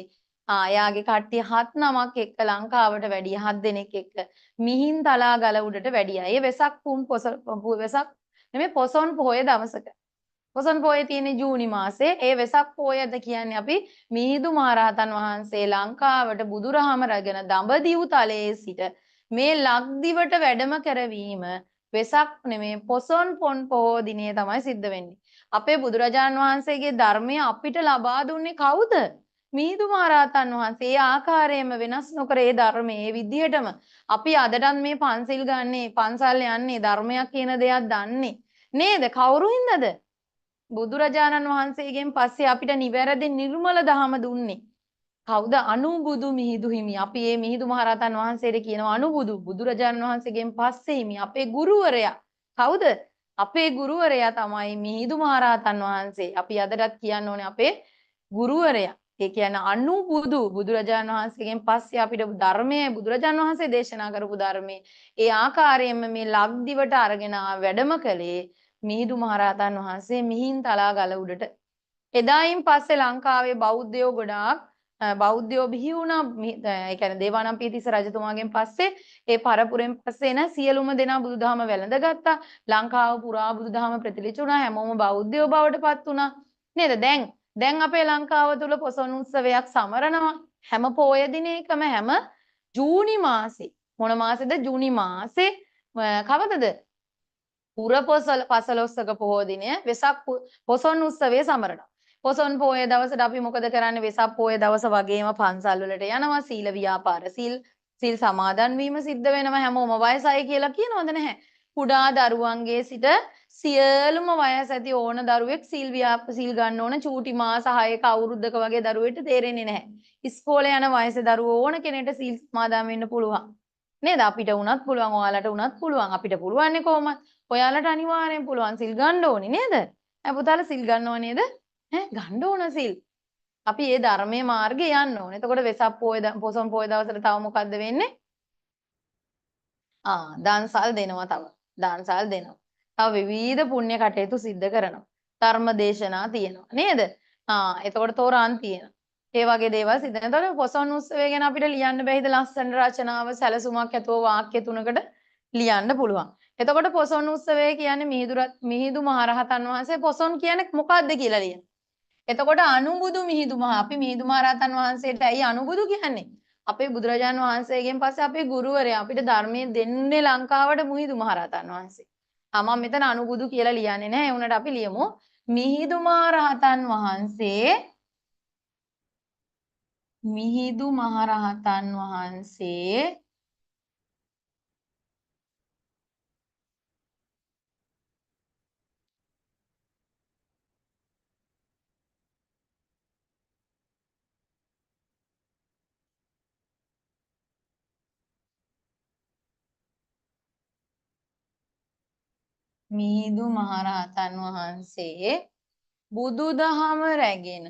එයාගේ කට්ටිය 7 නමක් එක්ක ලංකාවට වැඩිය 7 දෙනෙක් එක්ක මිහින්තලා ගල උඩට වැඩියා. ඒ වෙසක් වෙසක් නෙමෙයි පොසොන් පොහොය දවසක. පොසොන් පොහොය තියෙන්නේ ජූනි මාසේ. ඒ වෙසක් පොහොයද කියන්නේ අපි මිහිඳු මහරහතන් වහන්සේ ලංකාවට බුදුරහම රැගෙන දඹදිව් තලයේ සිට මේ ලක්දිවට වැඩම කරවීම වෙසක් නෙමෙයි පොසොන් පොන් පොහෝ දිනේ තමයි සිද්ධ වෙන්නේ. අපේ බුදුරජාන් වහන්සේගේ ධර්මය අපිට ලබා දුන්නේ කවුද? මිහිඳු මහරහතන් වහන්සේ ඒ ආකාරයෙන්ම වෙනස් නොකර ඒ ධර්මයේ ඒ විදිහටම අපි අදටත් මේ පන්සිල් ගන්නේ පන්සල් යන්නේ ධර්මයක් කියන දෙයක් දන්නේ නේද? කවුරු හින්දාද? බුදුරජාණන් වහන්සේගෙන් පස්සේ අපිට නිවැරදි නිර්මල දහම දුන්නේ. කවුද? අනුබුදු මිහිඳු හිමි. අපි මේ මිහිඳු මහරහතන් වහන්සේට කියනවා අනුබුදු. බුදුරජාණන් වහන්සේගෙන් පස්සේ හිමි අපේ ගුරුවරයා. කවුද? අපේ ගුරුවරයා තමයි මිහිඳු මහරහතන් වහන්සේ. අපි අදටත් කියන්න ඕනේ අපේ ගුරුවරයා. ඒ කියන්නේ අනුබුදු බුදුරජාණන් වහන්සේගෙන් පස්සේ අපිට ධර්මයේ බුදුරජාණන් වහන්සේ දේශනා කරපු ධර්මයේ ඒ ආකාරයෙන්ම මේ ලක්දිවට අරගෙන වැඩම කළේ මිහිඳු මහරහතන් වහන්සේ මිහින්තලා ගල උඩට. එදායින් පස්සේ ලංකාවේ බෞද්ධයෝ ගොඩාක් බෞද්ධයෝ බිහි වුණා. ඒ කියන්නේ දේවානම්පියතිස්ස රජතුමාගෙන් පස්සේ ඒ පරපුරෙන් පස්සේ එන සියලුම දෙනා බුදුදහම වැළඳගත්තා. ලංකාව පුරා බුදුදහම ප්‍රතිලිච වුණා. හැමෝම බෞද්ධයෝ බවට පත් වුණා. නේද? දැන් අපේ ලංකාව තුල පොසොන් උත්සවයක් සමරනවා. හැම පොය දිනයකම හැම ජූනි මාසේ. මොන මාසෙද? ජූනි මාසේ කවදද? පසළොස්වක පොහෝ දිනය වෙසක් පොසොන් උත්සවය සමරනවා. පොසොන් පොය දවසට අපි මොකද කරන්නේ? වෙසක් පොය දවස වගේම පන්සල් වලට යනවා. සීල ව්‍යාපාර සීල් සමාදන් වීම සිද්ධ වෙනවා. හැමෝම වයසයි කියලා කියනවද නැහැ? කුඩා දරුවන්ගේ සිට සියලුම වයස ඇති ඕන දරුවෙක් සීල් ගන්න ඕන. චූටි මාස 6ක අවුරුද්දක වගේ දරුවෙට තේරෙන්නේ නැහැ. ඉස්කෝලේ යන වයසේ දරුවෝ ඕන කෙනෙක්ට සීල් සමාදන් වෙන්න පුළුවන්. නේද? අපිට වුණත් පුළුවන්, ඔයාලට වුණත් පුළුවන්. අපිට පුළුවන් කොහොමද? ඔයාලට අනිවාර්යෙන් පුළුවන් සිල් ගන්න ඕනේ නේද? පුතාලා සිල් ගන්නව නේද? ගන්න ඕන සිල්. අපි මේ ධර්මයේ මාර්ගේ යන්න ඕනේ. එතකොට වෙසක් පොය පොසොන් පොය දවසට තව මොකද්ද වෙන්නේ? දන්සල් දෙනවා තව. දන්සල් දෙනවා. තව විවිධ පුණ්‍ය කටයුතු සිද්ධ කරනවා. ධර්ම දේශනා තියෙනවා නේද? එතකොට තෝරාන් තියෙනවා. ඒ වගේ දේවල් සිද්ධ වෙනවා. එතකොට පොසොන් උත්සවය ගැන අපිට ලියන්න බැයිද ලස්සන රචනාව සැලසුමක් ඇතුව වාක්‍ය 3කට ලියන්න පුළුවන්. එතකොට පොසොන් උත්සවය කියන්නේ මිහිඳු මහරහතන් වහන්සේ පොසොන් කියන්නේ මොකක්ද කියලා ලියන. එතකොට අනුබුදු මිහිඳු අපි මිහිඳු මහරහතන් වහන්සේට ඇයි අනුබුදු කියන්නේ? අපේ බුදුරජාණන් වහන්සේගෙන් පස්සේ අපේ ගුරුවරයා අපිට ධර්මයේ දෙන්නේ ලංකාවට මිහිඳු මහරහතන් වහන්සේ. මම මෙතන අනුබුදු කියලා ලියන්නේ නැහැ. ඒ උනට අපි ලියමු මිහිඳු මහරහතන් වහන්සේ මිහිඳු මහරහතන් වහන්සේ මිහිඳු මහරහතන් වහන්සේ බුදුදහම රැගෙන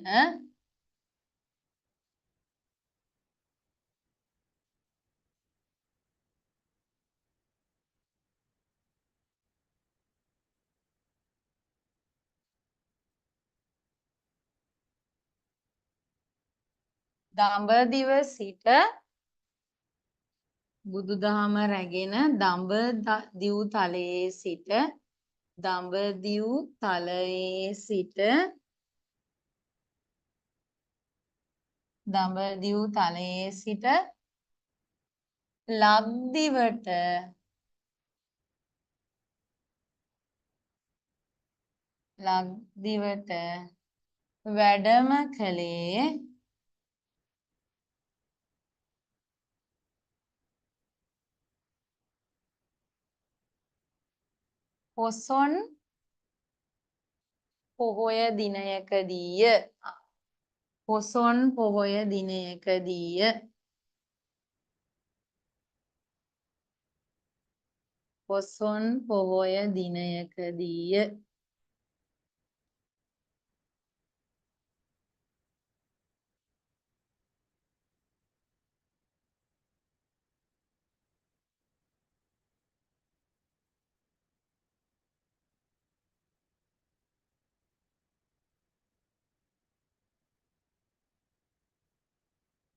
දඹදිව සිට බුදුදහම රැගෙන දඹදිව් තලයේ සිට දඹදිව් තලයේ සිට දඹදිව් තලයේ සිට ලක්දිවට වැඩම කළේ පොසොන් පොහොය දිනයකදීය. පොසොන් පොහොය දිනයකදීය. පොසොන් පොහොය දිනයකදීය.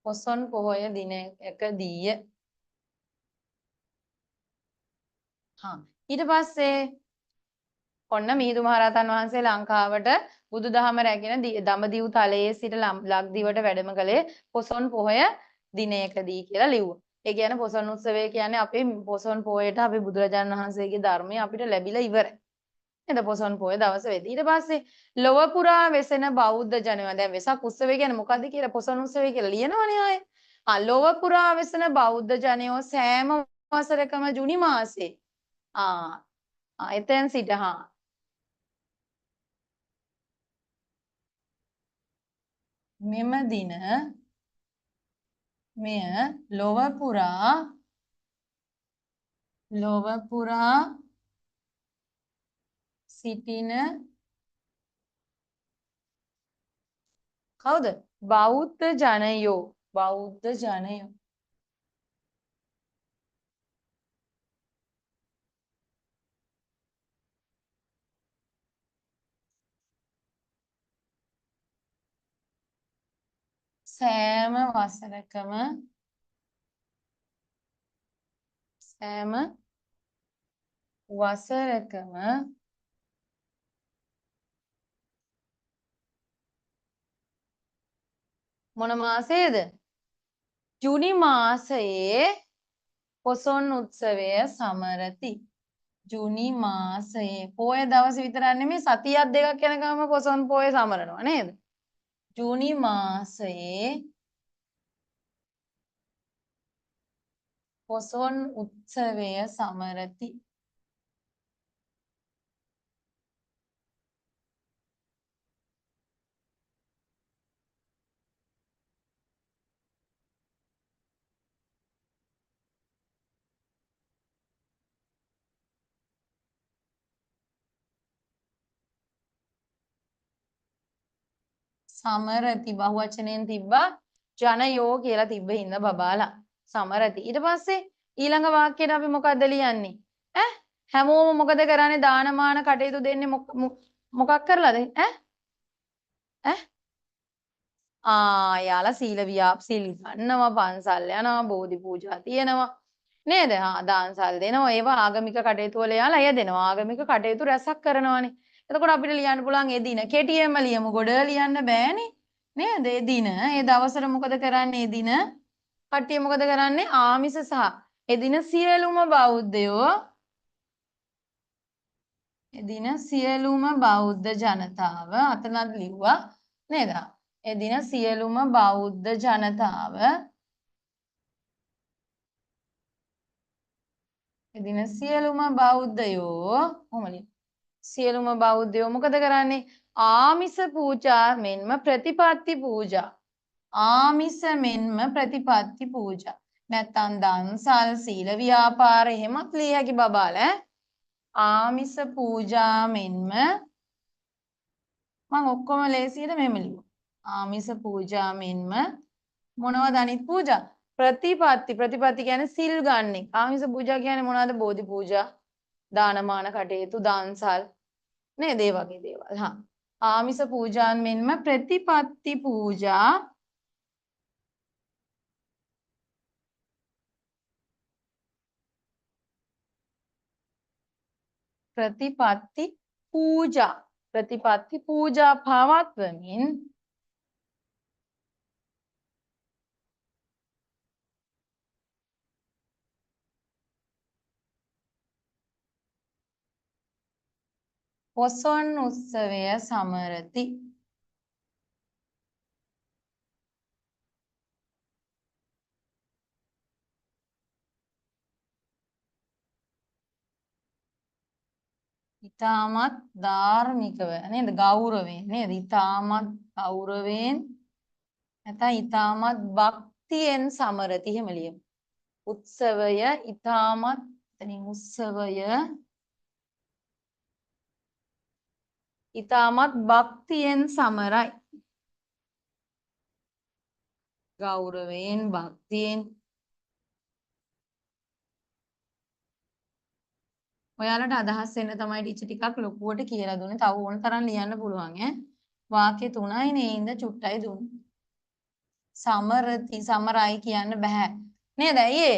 පොසොන් පොහොය දිනයකදීය. ඊට පස්සේ ඔන්න මිහිඳු මහරහතන් වහන්සේ ලංකාවට බුදුදහම රැගෙන දඹදිව් තලයේ සිට ලක්දිවට වැඩම කළේ පොසොන් පොහොය දිනයකදී කියලා ලිව්වා. ඒ කියන්නේ පොසොන් උත්සවය කියන්නේ අපේ පොසොන් පොහොයට අපි බුදුරජාණන් වහන්සේගේ ධර්මය අපිට ලැබිලා ඉවරයි. නේද? පොසොන් පොය දවස වෙදී. ඊට පස්සේ ලොව පුරා වෙසෙන බෞද්ධ ජනයා දැන් වෙසක් උත්සවය කියන්නේ මොකද්ද කියලා පොසොන් උත්සවය කියලා ලියනවනේ ආයේ. ලොව පුරා වෙසෙන බෞද්ධ ජනයෝ සෑම වසරකම ජුනි මාසේ එතෙන් සිට මෙම දින මෙය ලොව පුරා සිටින කවුද? බෞද්ධ ජනයෝ සෑම වසරකම මොන මාසයේද? ජුනි මාසයේ පොසොන් උත්සවය සමරති. ජුනි මාසයේ පොය දවස් විතරක් නෙමෙයි සතියක් දෙකක් යනකම් පොසොන් පොය සමරනවා නේද? ජුනි මාසයේ පොසොන් උත්සවය සමරති. සමරති බහුවචනයෙන් තිබ්බා ජනයෝ කියලා තිබ්බ හින්දා බබාලා සමරති. ඊට පස්සේ ඊළඟ වාක්‍යයට අපි මොකද්ද ලියන්නේ? හැමෝම මොකද කරන්නේ? දානමාන කටයුතු දෙන්නේ මොකක් කරලාද? යාලා සීල් ගන්නවා, පන්සල් යනවා, බෝධි පූජා තියෙනවා නේද? දාන්සල් දෙනවා. ඒවා ආගමික කටයුතු වල යාලා යෙදෙනවා. ආගමික කටයුතු රැසක් කරනවානේ. එතකොට අපිට ලියන්න පුළුවන් ඒ දින කෙටියෙන්ම ලියමු. ගොඩ ලියන්න බෑනේ. නේද? ඒ දින, ඒ දවසට මොකද කරන්නේ? ඒ දින කට්ටිය මොකද කරන්නේ? ආමිස සහ එදින සියලුම බෞද්ධ ජනතාව අතනත් ලිව්වා නේද? එදින සියලුම බෞද්ධ ජනතාව එදින සියලුම බෞද්ධයෝ සියලුම බෞද්ධයෝ මොකද කරන්නේ? ආමිස පූජා මෙන්ම ප්‍රතිපත්ති පූජා. ආමිස මෙන්ම ප්‍රතිපත්ති පූජා. නැත්තම් දන්සල් සීල ව්‍යාපාර එහෙමත් ලිය හැකි බබාලා. ආමිස පූජා මෙන්ම මම ඔක්කොම ලේසියට මෙහෙම ලියුවා. ආමිස පූජා මෙන්ම මොනවද අනිත් පූජා? ප්‍රතිපත්ති කියන්නේ සිල් ගන්න එක. ආමිස පූජා කියන්නේ මොනවද? බෝධි පූජා, දානමාන කටයුතු, දන්සල් නේද? ඒ වගේ දේවල්. ආමිස පූජාන් මෙන්ම ප්‍රතිපත්ති පූජා පවත්වමින් පොසොන් උත්සවය සමරති. ඉතාමත් ධාර්මිකව නේද? ගෞරවයෙන් නේද? ඉතාමත් ගෞරවයෙන් නැත්නම් ඉතාමත් භක්තියෙන් සමරති එහෙම ලියමු. උත්සවය ඉතාමත් ඉතාමත් භක්තියෙන් සමරයි. ගෞරවයෙන් භක්තියෙන් ඔයාලට අදහස් වෙන්න තමයි ටීචර් ටිකක් ලොකුවට කියලා දුන්නේ. තව ඕන තරම් ලියන්න පුළුවන් ඈ. වාක්‍ය 3යි නේද චුට්ටයි දුන්නේ. සමරයි කියන්න බෑ. නේද? ඇයි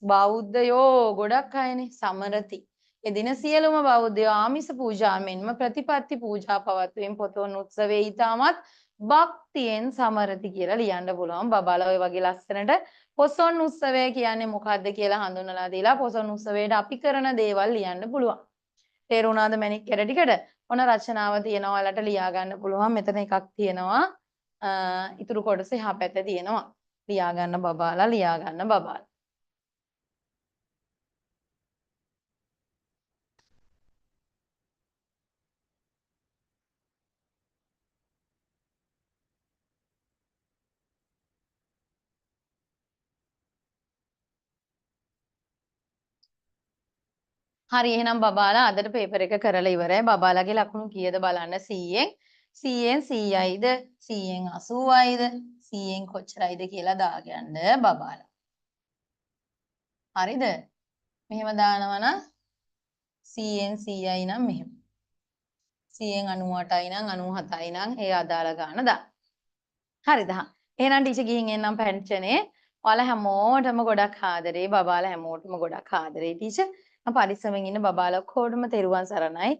බෞද්ධයෝ ගොඩක් අයනේ සමරති. එදින සියලුම බෞද්ධයෝ ආමිස පූජා මෙන්ම ප්‍රතිපත්ති පූජා පවත්වමින් පොසොන් උත්සවයේ ඊටමත් භක්තියෙන් සමරති කියලා ලියන්න පුළුවන්. බබාලා ඔය වගේ ලස්සනට පොසොන් උත්සවය කියන්නේ මොකක්ද කියලා හඳුන්වලා දීලා පොසොන් උත්සවයට අපි කරන දේවල් ලියන්න පුළුවන්. තේරුණාද මැනික් කැඩ ටිකට? ඔන්න රචනාව තියෙනවා ඔයාලට ලියා ගන්න පුළුවන්. මෙතන එකක් තියෙනවා. ඉතුරු කොටස එහා පැත්තේ තියෙනවා. ලියා ගන්න බබාලා. හරි එහෙනම් බබාලා අදට පේපර් එක කරලා ඉවරයි. බබාලාගේ ලකුණු කීයද බලන්න 100න්. 100න් 100යිද 100න් 80යිද 100න් කොච්චරයිද කියලා දාගන්න බබාලා. හරිද? මෙහෙම දානවා නම් 100න් 100යි නම් මෙහෙම. 100න් 98යි නම් 97යි නම් ඒ අදාළ ගාන දාන්න. හරිද? එහෙනම් ටීචර් ගිහින් එන්නම් පැන්චනේ. ඔයාලා හැමෝටම ගොඩක් ආදරේ. බබාලා හැමෝටම ගොඩක් ආදරේ ටීචර්. මම පරිස්සමෙන් ඉන්න බබාලා ඔක්කොටම තෙරුවන් සරණයි.